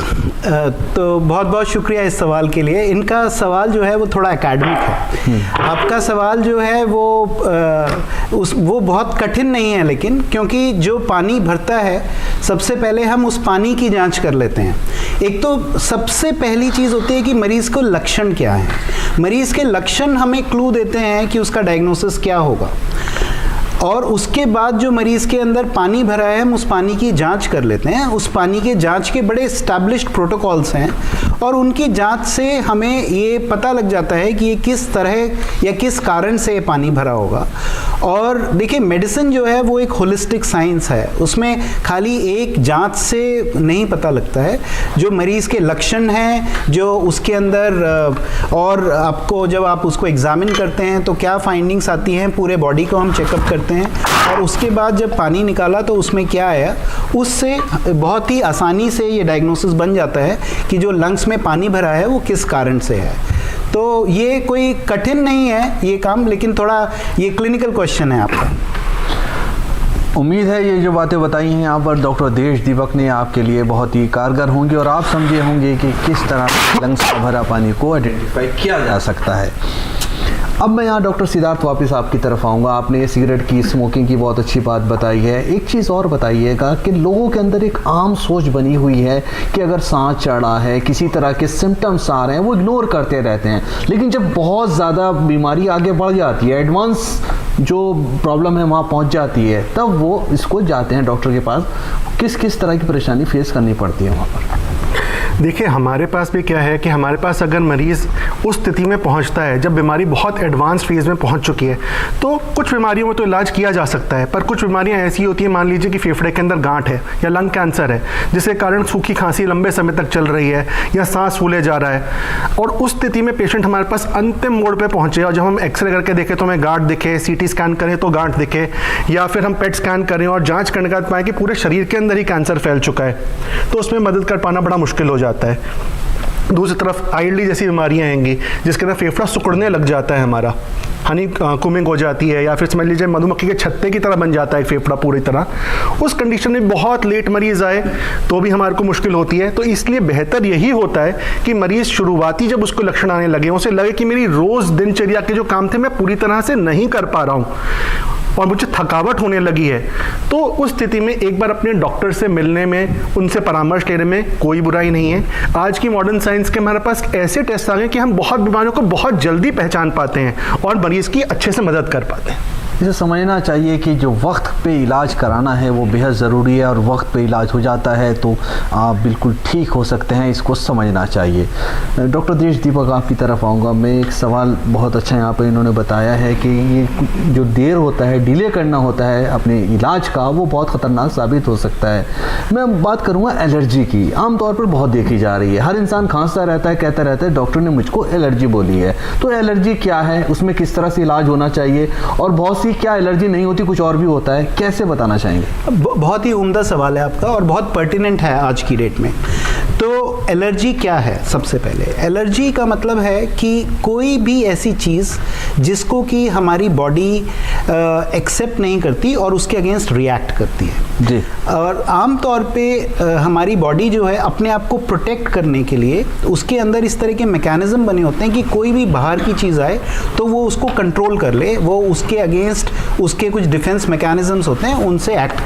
तो बहुत बहुत शुक्रिया इस सवाल के लिए। इनका सवाल जो है वो थोड़ा एकेडमिक है। आपका सवाल जो है वो बहुत कठिन नहीं है, लेकिन क्योंकि जो पानी भरता है सबसे पहले हम उस पानी की जांच कर लेते हैं। एक तो सबसे पहली चीज़ होती है कि मरीज़ को लक्षण क्या है। मरीज़ के लक्षण हमें क्लू देते हैं कि उसका डायग्नोसिस क्या होगा, और उसके बाद जो मरीज़ के अंदर पानी भरा है हम उस पानी की जांच कर लेते हैं। उस पानी के जांच के बड़े एस्टैब्लिश्ड प्रोटोकॉल्स हैं, और उनकी जांच से हमें ये पता लग जाता है कि ये किस तरह या किस कारण से ये पानी भरा होगा। और देखिए, मेडिसिन जो है वो एक होलिस्टिक साइंस है, उसमें खाली एक जांच से नहीं पता लगता है। जो मरीज़ के लक्षण हैं, जो उसके अंदर और आपको जब आप उसको एग्जामिन करते हैं तो क्या फाइंडिंग्स आती हैं, पूरे बॉडी को हम चेकअप करते हैं, और उसके बाद जब पानी निकाला तो उसमें क्या आया, उससे बहुत ही आसानी से ये डायग्नोसिस बन जाता है कि जो लंग्स में पानी भरा है वो किस कारण से है। तो ये कोई कठिन नहीं है ये काम, लेकिन थोड़ा ये क्लिनिकल क्वेश्चन है आपका। उम्मीद है ये जो बातें बताई हैं यहाँ पर डॉक्टर देश दीपक ने आपके लिए बहुत ही कारगर होंगी, और आप समझे होंगे कि किस तरह लंग्स का भरा पानी को आइडेंटिफाई किया जा सकता है। अब मैं यहाँ डॉक्टर सिद्धार्थ वापस आपकी तरफ आऊँगा। आपने ये सिगरेट की, स्मोकिंग की बहुत अच्छी बात बताई है। एक चीज़ और बताइएगा कि लोगों के अंदर एक आम सोच बनी हुई है कि अगर सांस चढ़ा है, किसी तरह के सिम्टम्स आ रहे हैं, वो इग्नोर करते रहते हैं, लेकिन जब बहुत ज़्यादा बीमारी आगे बढ़ जाती है, एडवांस जो प्रॉब्लम है वहाँ पहुँच जाती है, तब वो इसको जाते हैं डॉक्टर के पास। किस किस तरह की परेशानी फेस करनी पड़ती है वहाँ पर? देखिए, हमारे पास भी क्या है कि हमारे पास अगर मरीज़ उस स्थिति में पहुंचता है जब बीमारी बहुत एडवांस फेज़ में पहुंच चुकी है, तो कुछ बीमारियों में तो इलाज किया जा सकता है, पर कुछ बीमारियां ऐसी होती हैं, मान लीजिए कि फेफड़े के अंदर गांठ है या लंग कैंसर है, जिसके कारण सूखी खांसी लंबे समय तक चल रही है या सांस फूले जा रहा है, और उस स्थिति में पेशेंट हमारे पास अंतिम मोड़ पर पहुँचे, और जब हम एक्सरे करके देखें तो हमें गांठ दिखे, CT स्कैन करें तो गांठ दिखे, या फिर हम पेट स्कैन करें और जाँच करने के बाद पाएँ कि पूरे शरीर के अंदर ही कैंसर फैल चुका है, तो उसमें मदद कर पाना बड़ा मुश्किल हो जाता है। दूसरी तरफ ILD जैसी बीमारियां आएंगी जिसके अंदर फेफड़ा सिकुड़ने लग जाता है, हमारा हनी कूमिंग हो जाती है, या फिर समझ लीजिए मधुमक्खी के छत्ते की तरह बन जाता है फेफड़ा पूरी तरह। उस कंडीशन में बहुत लेट मरीज़ आए तो भी हमारे को मुश्किल होती है। तो इसलिए बेहतर यही होता है कि मरीज़ शुरुआती जब उसको लक्षण आने लगे, उसे लगे कि मेरी रोज़ दिनचर्या के जो काम थे मैं पूरी तरह से नहीं कर पा रहा हूँ और मुझे थकावट होने लगी है, तो उस स्थिति में एक बार अपने डॉक्टर से मिलने में, उनसे परामर्श लेने में कोई बुराई नहीं है। आज की मॉडर्न साइंस के हमारे पास ऐसे टेस्ट आ गए कि हम बहुत बीमारियों को बहुत जल्दी पहचान पाते हैं और मरीज़ की अच्छे से मदद कर पाते हैं। इसे समझना चाहिए कि जो वक्त पे इलाज कराना है वो बेहद ज़रूरी है, और वक्त पे इलाज हो जाता है तो आप बिल्कुल ठीक हो सकते हैं, इसको समझना चाहिए। डॉक्टर देश दीपक आपकी तरफ आऊँगा मैं। एक सवाल बहुत अच्छा यहाँ पर इन्होंने बताया है कि ये जो देर होता है, डिले करना होता है अपने इलाज का, वो बहुत ख़तरनाक साबित हो सकता है। मैं बात करूँगा एलर्जी की। आमतौर पर बहुत देखी जा रही है, हर इंसान खांसता रहता है, कहता रहता है डॉक्टर ने मुझको एलर्जी बोली है। तो एलर्जी क्या है, उसमें किस तरह से इलाज होना चाहिए, और बहुत क्या एलर्जी नहीं होती, कुछ और भी होता है, कैसे बताना चाहेंगे? बहुत ही उम्दा सवाल है आपका और बहुत पर्टिनेंट है आज की डेट में। तो एलर्जी क्या है? सबसे पहले एलर्जी का मतलब है कि कोई भी ऐसी चीज़ जिसको कि हमारी बॉडी एक्सेप्ट नहीं करती और उसके अगेंस्ट रिएक्ट करती है जी। और आम तौर पे हमारी बॉडी जो है अपने आप को प्रोटेक्ट करने के लिए उसके अंदर इस तरह के मैकेनिज्म बने होते हैं कि कोई भी बाहर की चीज़ आए तो वो उसको कंट्रोल कर ले, वो उसके अगेंस्ट उसके कुछ डिफेंस मैकेनिज्म्स होते हैं, उनसे एक्ट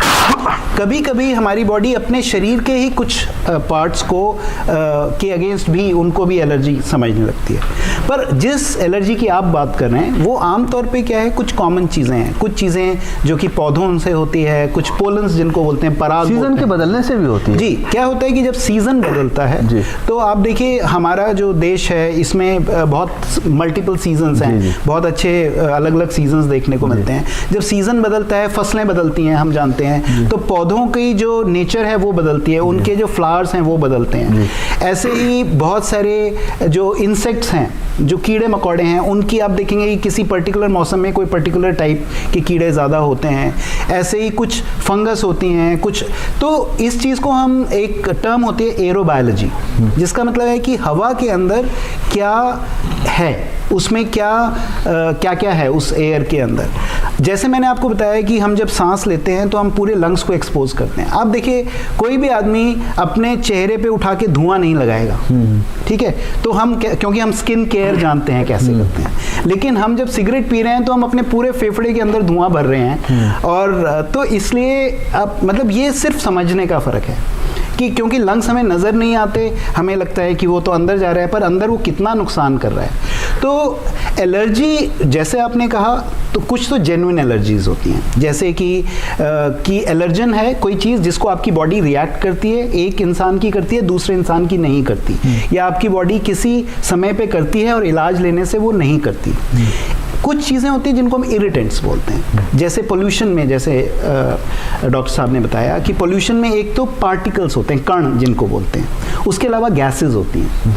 कभी कभी हमारी बॉडी अपने शरीर के ही कुछ पार्ट्स को के अगेंस्ट भी उनको भी एलर्जी समझने लगती है। पर जिस एलर्जी की आप बात कर रहे हैं वो आमतौर पे क्या है, कुछ कॉमन चीज़ें हैं, कुछ चीज़ें जो कि पौधों से होती है, कुछ पोलन्स जिनको बोलते हैं, पराग सीजन के बदलने से भी होती है। जी, क्या होता है कि जब सीज़न बदलता है तो आप देखिए हमारा जो देश है इसमें बहुत मल्टीपल सीजन्स हैं, बहुत अच्छे अलग अलग सीजन्स देखने को मिलते हैं। जब सीज़न बदलता है फसलें बदलती हैं, हम जानते हैं, तो पौधों की जो नेचर है वो बदलती है, उनके जो फ्लावर्स हैं वो बदलते हैं। ऐसे ही बहुत सारे जो इंसेक्ट्स हैं, जो कीड़े मकोड़े हैं, उनकी आप देखेंगे कि किसी पर्टिकुलर मौसम में कोई पर्टिकुलर टाइप के कीड़े ज़्यादा होते हैं। ऐसे ही कुछ फंगस होती हैं, कुछ। तो इस चीज़ को हम, एक टर्म होती है एरोबायोलॉजी, जिसका मतलब है कि हवा के अंदर क्या है, उसमें क्या क्या है उस एयर के अंदर। जैसे मैंने आपको बताया कि हम जब सांस लेते हैं तो हम पूरे लंग्स को एक्सपोज करते हैं। आप देखिए कोई भी आदमी अपने चेहरे पे उठा के धुआं नहीं लगाएगा, ठीक है, तो हम क्योंकि हम स्किन केयर जानते हैं कैसे करते हैं, लेकिन हम जब सिगरेट पी रहे हैं तो हम अपने पूरे फेफड़े के अंदर धुआं भर रहे हैं। और तो इसलिए अब मतलब ये सिर्फ समझने का फ़र्क है कि क्योंकि लंग्स हमें नज़र नहीं आते, हमें लगता है कि वो तो अंदर जा रहा है, पर अंदर वो कितना नुकसान कर रहा है। तो एलर्जी जैसे आपने कहा, तो कुछ तो जेन्युइन एलर्जीज होती हैं, जैसे कि एलर्जन है कोई चीज़ जिसको आपकी बॉडी रिएक्ट करती है, एक इंसान की करती है, दूसरे इंसान की नहीं करती, या आपकी बॉडी किसी समय पे करती है और इलाज लेने से वो नहीं करती। कुछ चीज़ें होती हैं जिनको हम इरिटेंट्स बोलते हैं, जैसे पोल्यूशन में, जैसे डॉक्टर साहब ने बताया कि पोल्यूशन में एक तो पार्टिकल्स होते हैं, कण जिनको बोलते हैं, उसके अलावा गैसेस होती हैं।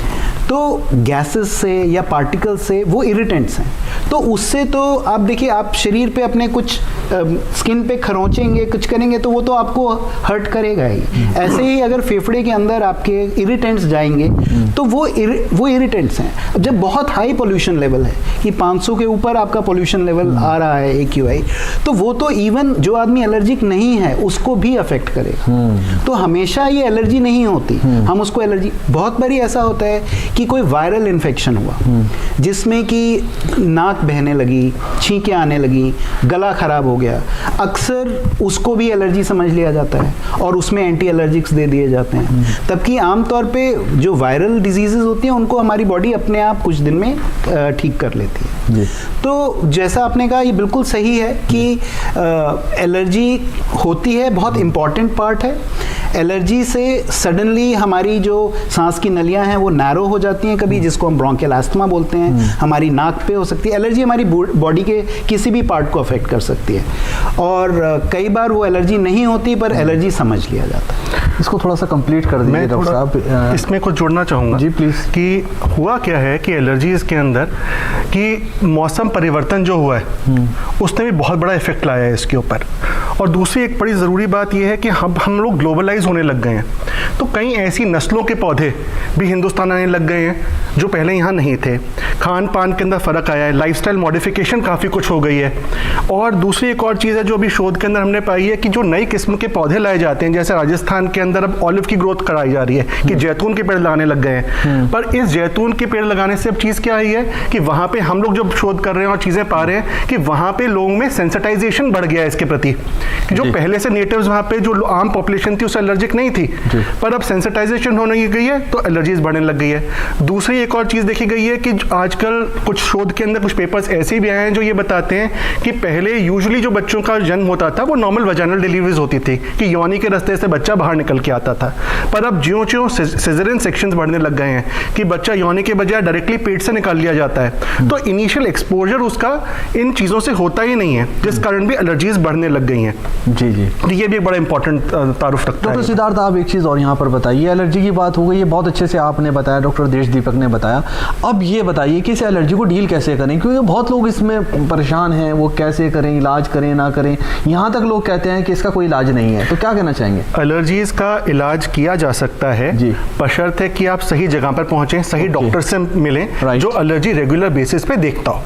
तो गैसेस से या पार्टिकल्स से वो इरिटेंट्स हैं, तो उससे तो आप देखिए आप शरीर पे अपने कुछ स्किन पे खरोंचेंगे, कुछ करेंगे तो वो तो आपको हर्ट करेगा ही। ऐसे ही अगर फेफड़े के अंदर आपके इरिटेंट्स जाएंगे तो वो इरिटेंट्स हैं। जब बहुत हाई पोल्यूशन लेवल है कि 500 के ऊपर आपका पोल्यूशन लेवल आ रहा है AQI, तो वो तो इवन जो आदमी एलर्जिक नहीं है उसको भी अफेक्ट करेगा। तो हमेशा ये एलर्जी नहीं होती, हम उसको एलर्जी, बहुत बारी ऐसा होता है कि कोई वायरल इन्फेक्शन हुआ जिसमें कि नाक बहने लगी, छींकें आने लगी, गला खराब हो गया, अक्सर उसको भी एलर्जी समझ लिया जाता है और उसमें एंटी एलर्जिक्स दे दिए जाते हैं। तबकि आमतौर पे जो वायरल डिजीजेस होती हैं उनको हमारी बॉडी अपने आप कुछ दिन में ठीक कर लेती है। तो जैसा आपने कहा ये बिल्कुल सही है कि एलर्जी होती है, बहुत इम्पॉर्टेंट पार्ट है। एलर्जी से सडनली हमारी जो सांस की नलियां हैं वो नैरो हो जाती हैं कभी, जिसको हम ब्रोंकियल अस्थमा बोलते हैं, हमारी नाक पे हो सकती है। एलर्जी हमारी बॉडी के किसी भी पार्ट को अफेक्ट कर सकती है और कई बार वो एलर्जी नहीं होती पर एलर्जी समझ लिया जाता है। इसको थोड़ा सा कंप्लीट कर दीजिए डॉक्टर साहब। इसमें कुछ जोड़ना चाहूँगा जी प्लीज़, कि हुआ क्या है कि एलर्जीज़ के अंदर कि मौसम परिवर्तन जो हुआ है उसने भी बहुत बड़ा इफेक्ट लाया है इसके ऊपर। और दूसरी एक बड़ी ज़रूरी बात यह है कि हम लोग ग्लोबलाइज होने लग गए हैं, तो कई ऐसी नस्लों के पौधे भी हिंदुस्तान आने लग गए हैं जो पहले यहाँ नहीं थे। खान पान के अंदर फ़र्क आया है, लाइफस्टाइल मॉडिफिकेशन काफ़ी कुछ हो गई है। और दूसरी एक और चीज़ है जो अभी शोध के अंदर हमने पाई है कि जो नई किस्म के पौधे लाए जाते हैं, जैसे राजस्थान के अंदर अब ऑलिव की ग्रोथ कराई जा रही है कि जैतून के पेड़ लगाने लग गए हैं। पर इस जैतून के पेड़ लगाने से अब चीज़ क्या आई है कि वहाँ पे हम लोग जब शोध कर रहे हैं और चीज़ें पा रहे हैं कि वहाँ पे लोगों में सेंसिटाइजेशन बढ़ गया है इसके प्रति, कि जो पहले से नेटिव्स वहाँ पे जो आम पॉपुलेशन थी उससे एलर्जिक नहीं थी, पर अब सेंसिटाइजेशन होने गई है तो एलर्जीज बढ़ने लग गई है। दूसरी एक और चीज़ देखी गई है कि आजकल कुछ शोध के अंदर कुछ पेपर्स ऐसे भी आए हैं जो ये बताते हैं कि पहले यूजुअली जो बच्चों का जन्म होता था वो नॉर्मल वजाइनल डिलीवरीज होती थी कि योनि के रास्ते से बच्चा बाहर निकल के आता था, पर अब ज्यों-ज्यों सिजेरियन सेक्शंस बढ़ने लग गए हैं कि बच्चा योनि के बजाय डायरेक्टली पेट से निकाल लिया जाता है। तो इनिशियल एक्सपोजर उसका इन चीज़ों से होता ही नहीं है, जिस कारण भी एलर्जीज बढ़ने लग गई हैं। जी जी, तो ये भी एक बड़ा इंपॉर्टेंट तारुफ रखता है। डॉक्टर सिद्धार्थ, आप एक चीज़ और यहाँ पर बताइए, एलर्जी की बात हो गई है, बहुत अच्छे से आपने बताया, डॉक्टर देश दीपक ने बताया। अब ये बताइए कि इस एलर्जी को डील कैसे करें, क्योंकि बहुत लोग इसमें परेशान हैं, वो कैसे करें, इलाज करें ना करें, यहाँ तक लोग कहते हैं कि इसका कोई इलाज नहीं है, तो क्या कहना चाहेंगे? एलर्जीज का इलाज किया जा सकता है बशर्ते कि आप सही जगह पर पहुंचे, सही डॉक्टर से मिलें जो एलर्जी रेगुलर बेसिस पे देखता हो।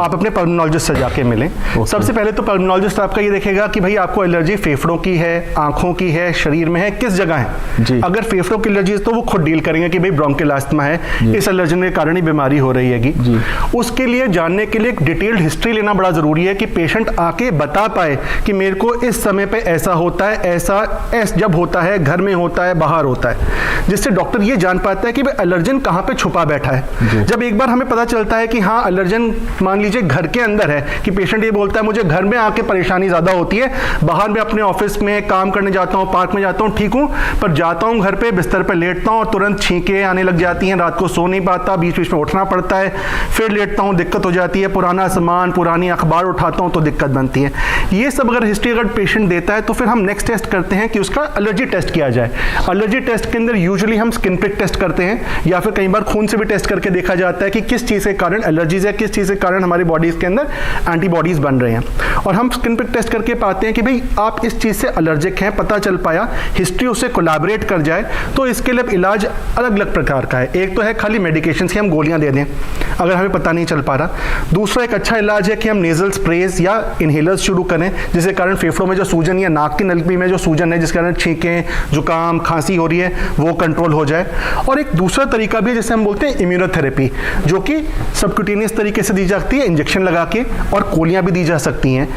आप अपने पल्मोनोलॉजिस्ट से जाके मिलें। सबसे पहले तो पल्मोनोलॉजिस्ट आपका ये देखेगा कि भाई आपको एलर्जी फेफड़ों की है, आंखों की है, शरीर में है, किस जगह है। अगर फेफड़ों की एलर्जी तो वो खुद डील करेंगे कि भाई ब्रोंकियल अस्थमा है, इस एलर्जी के कारण ही बीमारी हो रही है। उसके लिए जानने के लिए एक डिटेल्ड हिस्ट्री लेना बड़ा जरूरी है कि पेशेंट आके बता पाए कि मेरे को इस समय पे ऐसा होता है, ऐसा जब होता है, घर में होता है, बाहर होता है, जिससे डॉक्टर ये जान पाता है कि भाई एलर्जन कहाँ पे छुपा बैठा है। जब एक बार हमें पता चलता है कि हाँ एलर्जन मान लीजिए घर के अंदर है, कि पेशेंट ये बोलता है मुझे घर में आके परेशानी ज्यादा होती है, बाहर में अपने ऑफिस में काम करने जाता हूँ, पार्क में जाता हूँ, ठीक हूँ, पर जाता हूँ घर पे बिस्तर पे लेटता हूँ और तुरंत छींकें आने लग जाती हैं, रात को सो नहीं पाता, बीच बीच में उठना पड़ता है, फिर लेटता हूँ, दिक्कत हो जाती है, पुराना सामान, पुरानी अखबार उठाता हूँ तो दिक्कत बनती है। ये सब अगर हिस्ट्री अगर पेशेंट देता है तो फिर हम नेक्स्ट टेस्ट करते हैं कि उसका एलर्जी टेस्ट किया जाए। एलर्जी टेस्ट के अंदर यूजुअली हम स्किन प्रिक टेस्ट करते हैं या फिर कई बार खून से भी टेस्ट करके देखा जाता है कि किस चीज़ के कारण एलर्जीज है, किस चीज़ के कारण हमारी बॉडीज़ के अंदर एंटीबॉडीज़ बन रहे हैं। और हम स्किन प्रिक टेस्ट करके पाते हैं कि भाई आप इस चीज़ से एलर्जिक हैं, पता चल पाया, हिस्ट्री उससे कोलैबोरेट कर जाए तो इसके लिए इलाज अलग अलग प्रकार का है। एक तो है खाली मेडिकेशन की हम गोलियां दे दें अगर हमें पता नहीं चल पा रहा। दूसरा एक अच्छा इलाज है कि हम नेजल स्प्रेज या इनहेलर्स शुरू करें जिसके कारण फेफड़ों में जो सूजन या नाक की नलकी में जो सूजन है जिसके कारण छींकें, जुकाम, खांसी हो रही है वो कंट्रोल हो जाए। और एक दूसरा तरीका भी है जिसे हम बोलते हैं इम्यूनोथेरेपी, जो कि सबक्यूटेनियस तरीके से दी जाती है, इंजेक्शन लगा के, और गोलियां भी दी जा सकती हैं।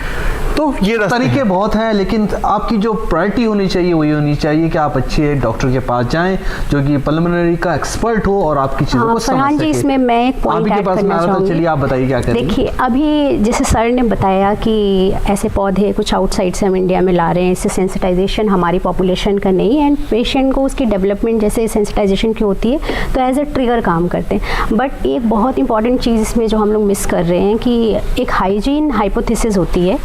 तो ये तरीके बहुत हैं, लेकिन आपकी जो प्रायोरिटी होनी चाहिए वही होनी चाहिए कि आप अच्छे डॉक्टर के पास जाएं जो कि पल्मोनरी का एक्सपर्ट हो और आपकी चीज़ों को समझ सके। जी, इसमें मैं एक पॉइंट ऐड करना चाहूँगी। चलिए आप बताइए क्या करें। देखिए, अभी जैसे सर ने बताया कि ऐसे पौधे कुछ आउटसाइड से हम इंडिया में ला रहे हैं, इससे सेंसिटाइजेशन हमारी पॉपुलेशन का नहीं है, एंड पेशेंट को उसकी डेवलपमेंट जैसे सेंसिटाइजेशन की होती है तो एज ए ट्रिगर काम करते हैं। बट एक बहुत इंपॉर्टेंट चीज़ इसमें जो हम लोग मिस कर रहे हैं कि एक हाइजीन हाइपोथेसिस होती है।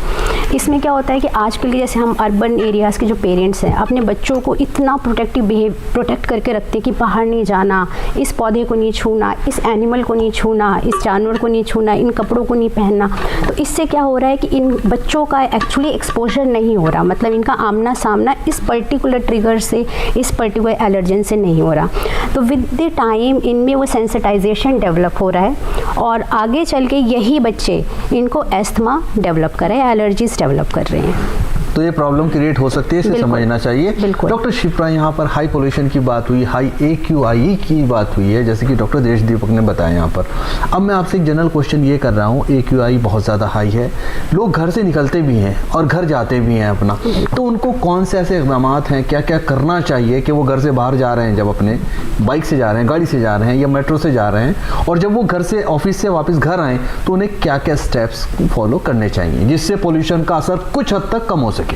इसमें क्या होता है कि आजकल के जैसे हम अर्बन एरियाज़ के जो पेरेंट्स हैं अपने बच्चों को इतना प्रोटेक्ट करके रखते हैं कि बाहर नहीं जाना, इस पौधे को नहीं छूना, इस एनिमल को नहीं छूना, इस जानवर को नहीं छूना, इन कपड़ों को नहीं पहनना। तो इससे क्या हो रहा है कि इन बच्चों का एक्चुअली एक्सपोजर नहीं हो रहा, मतलब इनका आमना सामना इस पर्टिकुलर ट्रिगर से, इस पर्टिकुलर एलर्जन से नहीं हो रहा। तो विद द टाइम इनमें वो सेंसिटाइजेशन डेवलप हो रहा है और आगे चल के यही बच्चे इनको एस्थमा डेवलप कर रहे हैं, एलर्जीज डेवलप कर रहे हैं। तो ये प्रॉब्लम क्रिएट हो सकती है, इसे समझना चाहिए। डॉक्टर शिप्रा, यहाँ पर हाई पोल्यूशन की बात हुई, हाई AQI की बात हुई है, जैसे कि डॉक्टर देश दीपक ने बताया यहाँ पर। अब मैं आपसे एक जनरल क्वेश्चन ये कर रहा हूँ, AQI बहुत ज़्यादा हाई है, लोग घर से निकलते भी हैं और घर जाते भी हैं अपना, तो उनको कौन से ऐसे इक़दाम हैं, क्या क्या करना चाहिए कि वो घर से बाहर जा रहे हैं, जब अपने बाइक से जा रहे हैं, गाड़ी से जा रहे हैं या मेट्रो से जा रहे हैं, और जब वो घर से ऑफिस से वापस घर आएँ तो उन्हें क्या क्या स्टेप्स फॉलो करने चाहिए जिससे पोल्यूशन का असर कुछ हद तक कम हो सके?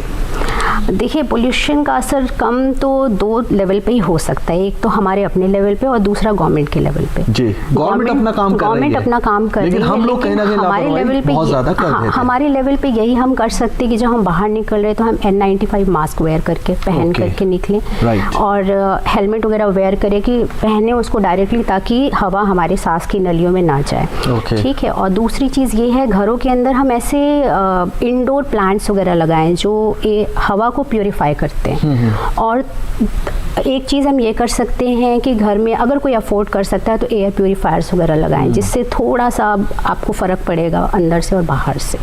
देखिए, पोल्यूशन का असर कम तो 2 लेवल पे ही हो सकता है। एक तो हमारे अपने लेवल पे और दूसरा गवर्नमेंट के लेवल पे। जी, गवर्नमेंट अपना काम कर रही है, गवर्नमेंट अपना काम कर रही है, लेकिन हम लोग कहीं ना कहीं हमारे लेवल पे हमारे लेवल पे यही हम कर सकते हैं कि जब हम बाहर निकल रहे तो हम N95 मास्क वेयर करके करके निकलें, और हेलमेट वगैरह वेयर करें कि पहने उसको डायरेक्टली ताकि हवा हमारे सांस की नलियों में ना जाए। ठीक है। और दूसरी चीज़ ये है, घरों के अंदर हम ऐसे इंडोर प्लांट्स वगैरह लगाएं जो हवा को प्यूरिफाई करते हैं। और एक चीज़ हम ये कर सकते हैं कि घर में अगर कोई अफोर्ड कर सकता है तो एयर प्यूरीफायर्स वगैरह लगाएं, जिससे थोड़ा सा आपको फ़र्क पड़ेगा अंदर से और बाहर से।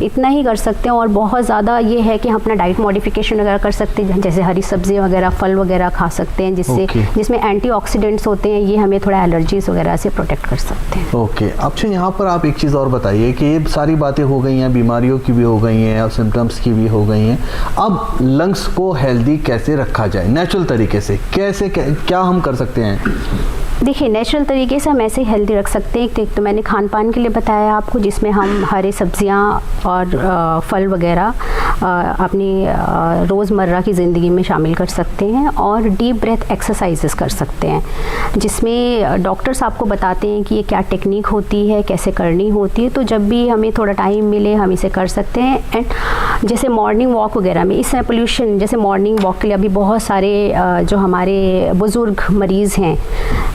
इतना ही कर सकते हैं। और बहुत ज़्यादा ये है कि हम अपना डाइट मॉडिफिकेशन वगैरह कर सकते हैं, जैसे हरी सब्जी वगैरह, फल वगैरह खा सकते हैं, जिसमें एंटीऑक्सीडेंट्स होते हैं, ये हमें थोड़ा एलर्जीज वगैरह से प्रोटेक्ट कर सकते हैं। ओके। अच्छा, यहाँ पर आप एक चीज़ और बताइए कि ये सारी बातें हो गई हैं, बीमारियों की भी हो गई हैं और सिम्टम्स की भी हो गई हैं, अब लंग्स को हेल्दी कैसे रखा जाए नेचुरल तरीके से, कैसे क्या हम कर सकते हैं? देखिए, नेचुरल तरीके से हम ऐसे हेल्दी रख सकते हैं। एक तो मैंने खान पान के लिए बताया आपको, जिसमें हम हरे सब्जियां और फल वगैरह अपनी रोज़मर्रा की ज़िंदगी में शामिल कर सकते हैं, और डीप ब्रेथ एक्सरसाइजेस कर सकते हैं, जिसमें डॉक्टर्स आपको बताते हैं कि ये क्या टेक्निक होती है, कैसे करनी होती है। तो जब भी हमें थोड़ा टाइम मिले हम इसे कर सकते हैं। एंड जैसे मॉर्निंग वॉक वगैरह में, इस समय पोल्यूशन, जैसे मॉर्निंग वॉक के लिए अभी बहुत सारे जो हमारे बुज़ुर्ग मरीज़ हैं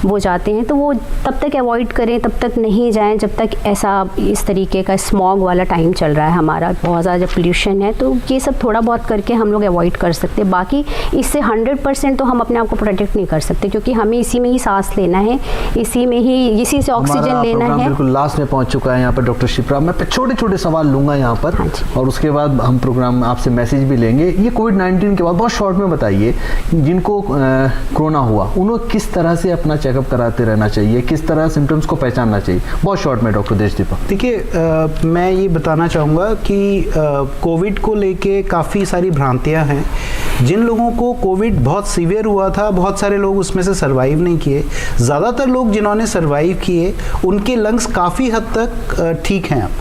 वो जाते हैं, तो वो तब तक अवॉइड करें, तब तक नहीं जाएं जब तक ऐसा इस तरीके का स्मॉग वाला टाइम चल रहा है हमारा, बहुत ज़्यादा जब पोल्यूशन है। तो ये सब थोड़ा बहुत करके हम लोग अवॉइड कर सकते हैं। बाकी इससे 100% तो हम अपने आप को प्रोटेक्ट नहीं कर सकते, क्योंकि हमें इसी में ही सांस लेना है, इसी में ही इसी से ऑक्सीजन लेना है। बिल्कुल लास्ट में पहुंच चुका है यहाँ पर डॉक्टर शिप्रा। मैं छोटे छोटे सवाल लूँगा यहाँ पर, और उसके बाद हम प्रोग्राम आपसे मैसेज भी लेंगे। ये कोविड-19 के बाद बहुत शॉर्ट में बताइए, जिनको कोरोना हुआ उन्हें किस तरह से अपना चेकअप कराते रहना चाहिए, किस तरह सिम्टम्स को पहचानना चाहिए, बहुत शॉर्ट में डॉक्टर देश दीपक। देखिए, मैं ये बताना चाहूँगा कि कोविड को लेके काफ़ी सारी भ्रांतियाँ हैं। जिन लोगों को कोविड बहुत सीवियर हुआ था, बहुत सारे लोग उसमें से सर्वाइव नहीं किए। ज़्यादातर लोग जिन्होंने सर्वाइव किए उनके लंग्स काफ़ी हद तक ठीक हैं अब।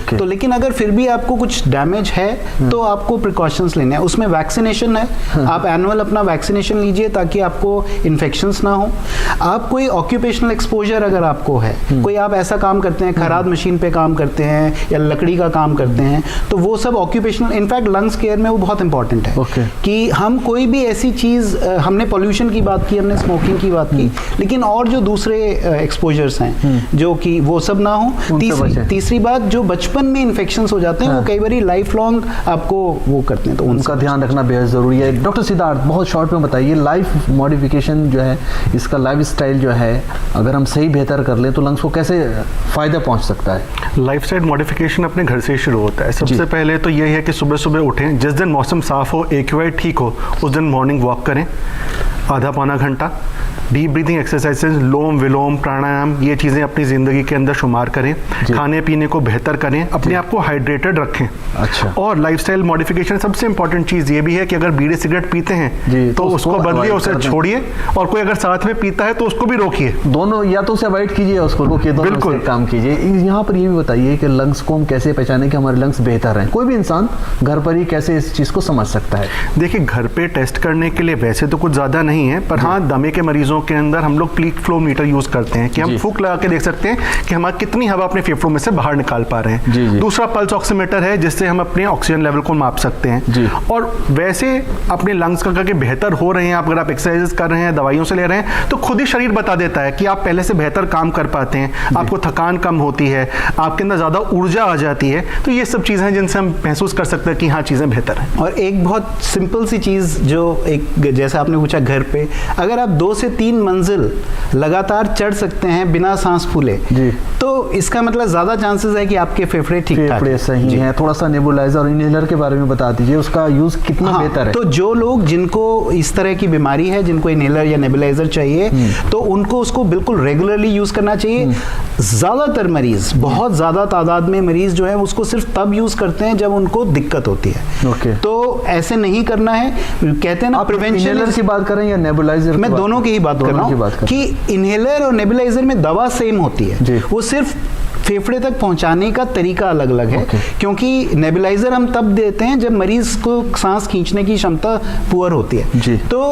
तो लेकिन अगर फिर भी आपको कुछ डैमेज है तो आपको प्रिकॉशंस लेने हैं। उसमें वैक्सीनेशन है, आप एनुअल अपना वैक्सीनेशन लीजिए ताकि आपको इन्फेक्शंस ना हो। आप कोई ऑक्यूपेशनल एक्सपोजर अगर आपको है, कोई आप ऐसा काम करते हैं, खराद मशीन पे काम करते हैं या लकड़ी का काम करते हैं, तो वो सब ऑक्यूपेशनल, इनफैक्ट लंग्स केयर में वो बहुत इंपॉर्टेंट है कि हम कोई भी ऐसी चीज़, हमने पोल्यूशन की बात की, हमने स्मोकिंग की बात की, लेकिन और जो दूसरे एक्सपोजर्स हैं जो कि वो सब ना हो। तीसरी बात, जो बचपन में इन्फेक्शंस हो जाते हैं वो कई बार लाइफ लॉन्ग आपको वो करते हैं, तो उनका ध्यान रखना बेहद ज़रूरी है। डॉक्टर सिद्धार्थ, बहुत शॉर्ट में बताइए, लाइफ मॉडिफिकेशन जो है, इसका लाइफ स्टाइल जो है, अगर हम सही बेहतर कर लें तो लंग्स को कैसे फ़ायदा पहुंच सकता है? लाइफ स्टाइल मॉडिफिकेशन अपने घर से ही शुरू होता है। सबसे पहले तो यही है कि सुबह सुबह उठें, जिस दिन मौसम साफ़ हो, AQI ठीक हो, उस दिन मॉर्निंग वॉक करें आधा पौना घंटा। डीप ब्रीथिंग एक्सरसाइजेज, लोम विलोम प्राणायाम, ये चीज़ें अपनी ज़िंदगी के अंदर शुमार करें। खाने पीने को बेहतर करें, अपने आप को हाइड्रेटेड रखें। अच्छा। और लाइफस्टाइल मॉडिफिकेशन सबसे इंपॉर्टेंट चीज़ ये भी है कि अगर बीड़ी सिगरेट पीते हैं तो उसको बदलिए, उसे छोड़िए, और कोई अगर साथ में पीता है तो उसको भी रोकिए। दोनों, या तो उसे अवॉइड कीजिए, उसको रोकिए, दोनों बिल्कुल काम कीजिए। यहाँ पर ये भी बताइए कि लंग्स को हम कैसे पहचानें कि हमारे लंग्स बेहतर हैं? कोई भी इंसान घर पर ही कैसे इस चीज़ को समझ सकता है? देखिए, घर पे टेस्ट करने के लिए वैसे तो कुछ ज़्यादा नहीं है, पर हाँ, दमे के मरीजों के अंदर हम लोग पीक फ्लो मीटर यूज करते हैं कि हम फूंक लगा के देख सकते हैं कि हमारा कितनी हवा अपने फेफड़ों में से बाहर निकाल पा रहे हैं। दूसरा पल्स ऑक्सीमीटर है, जिससे हम अपने ऑक्सीजन लेवल को माप सकते हैं। और वैसे अपने लंग्स का करके बेहतर हो रहे हैं आप, अगर आप एक्सरसाइज कर रहे हैं, दवाइयों से ले रहे हैं, तो खुद ही शरीर बता देता है कि आप पहले से बेहतर काम कर पाते हैं, आपको थकान कम होती है, आपके अंदर ज़्यादा ऊर्जा आ जाती है। तो ये सब चीज़ें हैं जिनसे हम महसूस कर सकते हैं कि हाँ, चीज़ें बेहतर हैं। और एक बहुत सिंपल सी चीज़, जो एक जैसा आपने पूछा घर पे, अगर आप 2 से 3 मंजिल लगातार चढ़ सकते हैं बिना सांस फूले, तो इसका मतलब ज़्यादा चांसेस है कि आपके फेफड़े ठीक ठाक सही हैं। थोड़ा सा नेबुलाइजर और इनहेलर के बारे में बता दीजिए, उसका यूज़ कितना बेहतर है? तो जो लोग जिनको इस तरह की बीमारी है, जिनको इनहेलर या नेबुलाइजर चाहिए, तो उनको उसको बिल्कुल रेगुलरली यूज़ करना चाहिए। ज़्यादातर मरीज़, बहुत ज़्यादा तादाद में मरीज़ जो है उसको सिर्फ तब यूज़ करते हैं जब उनको दिक्कत होती है। तो ऐसे नहीं करना है। कहते हैं ना, प्रिवेंशन की बात करें या नेबुलाइजर? मैं दोनों की ही बात कर रहा हूँ कि इनहेलर और नेबुलाइजर में दवा सेम होती है, वो सिर्फ फेफड़े तक पहुंचाने का तरीका अलग अलग है। क्योंकि नेबुलाइजर हम तब देते हैं जब मरीज को सांस खींचने की क्षमता पुअर होती है। तो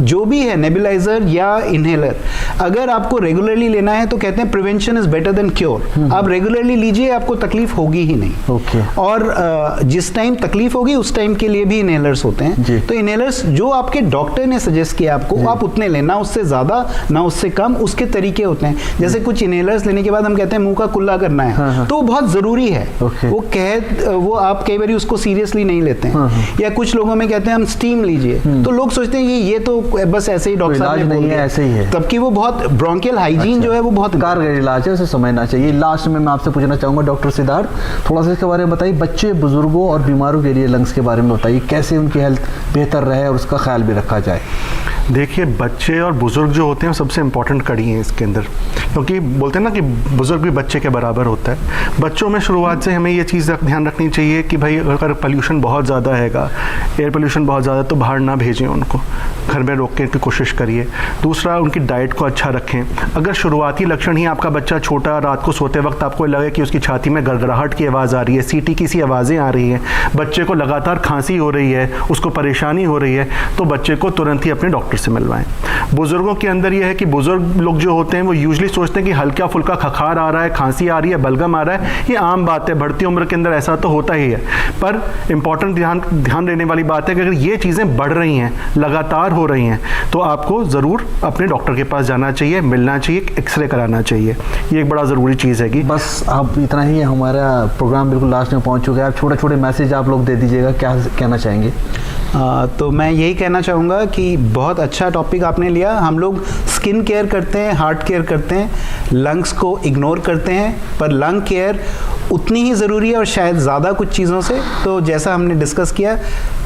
जो भी है नेबुलाइजर या इनहेलर, अगर आपको रेगुलरली लेना है तो कहते हैं prevention is better than cure. आप रेगुलरली लीजिए, आपको तकलीफ होगी ही नहीं। और जिस टाइम तकलीफ होगी उस टाइम के लिए भी इनहेलर्स होते हैं। तो इनहेलर्स जो आपके डॉक्टर ने सजेस्ट किया आपको, आप उतने लेना, उससे ज्यादा ना उससे कम, उसके तरीके होते हैं। जैसे कुछ इनहेलर्स लेने के बाद हम कहते हैं मुंह का कुल्ला करना है, तो वो बहुत जरूरी है। वो आप कई बार उसको सीरियसली नहीं लेते हैं। या कुछ लोगों में कहते हैं हम स्टीम लीजिए, तो लोग सोचते हैं ये तो बस ऐसे ही डॉक्टर साहब ने बोल दिया, ऐसे ही है। तबकि वो बहुत ब्रोंकियल हाइजीन जो है वो बहुत कारगर इलाज है, उसे समझना चाहिए। लास्ट में मैं आपसे पूछना चाहूंगा डॉक्टर सिद्धार्थ, थोड़ा सा इसके बारे में बताइए, बच्चे, बुजुर्गों और बीमारों के लिए लंग्स के बारे में बताइए, कैसे उनकी हेल्थ बेहतर रहे और उसका ख्याल भी रखा जाए। देखिए, बच्चे और बुजुर्ग जो होते हैं सबसे इंपॉर्टेंट कड़ी हैं इसके अंदर, क्योंकि बोलते हैं ना कि बुजुर्ग भी बच्चे के बराबर होता है। बच्चों में शुरुआत से हमें ये चीज़ ध्यान रखनी चाहिए कि भाई अगर पोल्यूशन बहुत ज़्यादा हैगा, एयर पोल्यूशन बहुत ज़्यादा, तो बाहर ना भेजें उनको, घर में रोकने की कोशिश करिए। दूसरा, उनकी डाइट को अच्छा रखें। अगर शुरुआती लक्षण ही आपका बच्चा छोटा, रात को सोते वक्त आपको लगे कि उसकी छाती में गड़गड़ाहट की आवाज़ आ रही है, सीटी की सी आवाज़ें आ रही हैं, बच्चे को लगातार खांसी हो रही है, उसको परेशानी हो रही है, तो बच्चे को तुरंत ही अपने डॉक्टर से मिलवाएं। बुजुर्गों के अंदर यह है कि बुजुर्ग लोग जो होते हैं वो यूजली सोचते हैं कि हल्का फुल्का खखार आ रहा है, खांसी आ रही है, बलगम आ रहा है, ये आम बात है, बढ़ती उम्र के अंदर ऐसा तो होता ही है। पर इंपॉर्टेंट ध्यान देने वाली बात है कि अगर ये चीज़ें बढ़ रही हैं, लगातार हो रही हैं, तो आपको ज़रूर अपने डॉक्टर के पास जाना चाहिए, मिलना चाहिए, एक्सरे कराना चाहिए। ये एक बड़ा ज़रूरी चीज़ है। बस आप इतना ही, हमारा प्रोग्राम बिल्कुल लास्ट में पहुंच चुका है। आप छोटे छोटे मैसेज आप लोग दे दीजिएगा, क्या कहना चाहेंगे? तो मैं यही कहना चाहूँगा कि बहुत अच्छा टॉपिक आपने लिया। हम लोग स्किन केयर करते हैं, हार्ट केयर करते हैं, लंग्स को इग्नोर करते हैं, पर लंग केयर उतनी ही ज़रूरी है और शायद ज़्यादा कुछ चीज़ों से। तो जैसा हमने डिस्कस किया,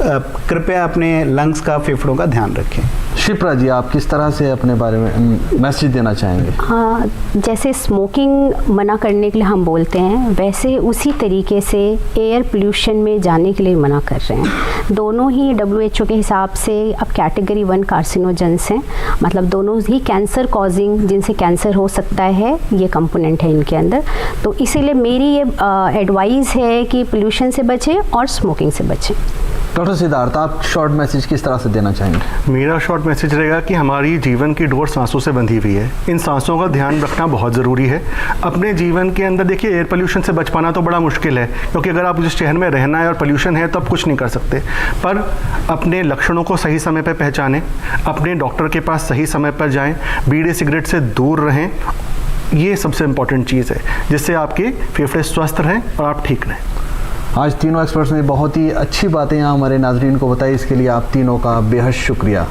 कृपया अपने लंग्स का, फेफड़ों का ध्यान रखें। शिप्रा जी, आप किस तरह से अपने बारे में मैसेज देना चाहेंगे? हाँ, जैसे स्मोकिंग मना करने के लिए हम बोलते हैं, वैसे उसी तरीके से एयर पोल्यूशन में जाने के लिए मना कर रहे हैं। दोनों ही WHO के हिसाब से अब कैटेगरी 1 कार्सिनोजेंस हैं, मतलब दोनों ही कैंसर कॉजिंग, जिनसे कैंसर हो सकता है, ये कंपोनेंट है इनके अंदर। तो इसीलिए मेरी ये एडवाइस है कि पोल्यूशन से बचें और स्मोकिंग से बचें। डॉक्टर सिद्धार्थ, आप शॉर्ट मैसेज किस तरह से देना चाहेंगे? मेरा शॉर्ट मैसेज रहेगा कि हमारी जीवन की डोर सांसों से बंधी हुई है। इन सांसों का ध्यान रखना बहुत ज़रूरी है अपने जीवन के अंदर। देखिए, एयर पोल्यूशन से बच पाना तो बड़ा मुश्किल है, क्योंकि अगर आप जिस शहर में रहना है और पोल्यूशन है तो आप कुछ नहीं कर सकते। पर अपने लक्षणों को सही समय पर पहचानें, अपने डॉक्टर के पास सही समय पर जाएँ, बीड़ी सिगरेट से दूर रहें। ये सबसे इम्पॉर्टेंट चीज़ है, जिससे आपके फेफड़े स्वस्थ रहें और आप ठीक रहें। आज तीनों एक्सपर्ट्स ने बहुत ही अच्छी बातें यहाँ हमारे नाजरीन को बताई, इसके लिए आप तीनों का बेहद शुक्रिया।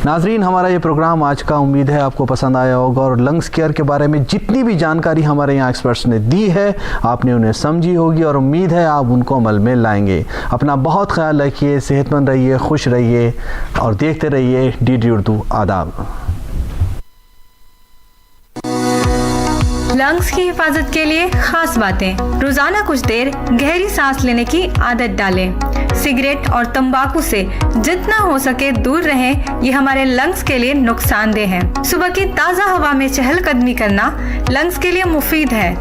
नाजरीन, हमारा ये प्रोग्राम आज का उम्मीद है आपको पसंद आया होगा और लंग्स केयर के बारे में जितनी भी जानकारी हमारे यहाँ एक्सपर्ट्स ने दी है आपने उन्हें समझी होगी और उम्मीद है आप उनको अमल में लाएंगे। अपना बहुत ख्याल रखिए, सेहतमंद रहिए, खुश रहिए और देखते रहिए DD उर्दू। आदाब। लंग्स की हिफाजत के लिए खास बातें। रोजाना कुछ देर गहरी सांस लेने की आदत डालें। सिगरेट और तंबाकू से जितना हो सके दूर रहें, ये हमारे लंग्स के लिए नुकसानदेह है। सुबह की ताज़ा हवा में चहलकदमी करना लंग्स के लिए मुफीद है।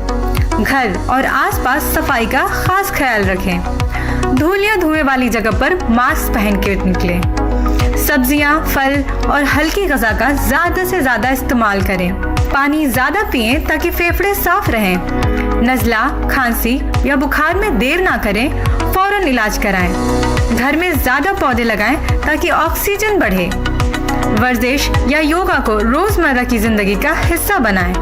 घर और आसपास सफाई का खास ख्याल रखें। धूल या धुएं वाली जगह पर मास्क पहन के निकलें। सब्जियां, फल और हल्की ग़िज़ा का ज़्यादा से ज़्यादा इस्तेमाल करें। पानी ज़्यादा पिएं ताकि फेफड़े साफ रहें। नज़ला, खांसी या बुखार में देर ना करें, फौरन इलाज कराएं। घर में ज़्यादा पौधे लगाएं ताकि ऑक्सीजन बढ़े। वर्जिश या योगा को रोज़मर्रा की ज़िंदगी का हिस्सा बनाएं।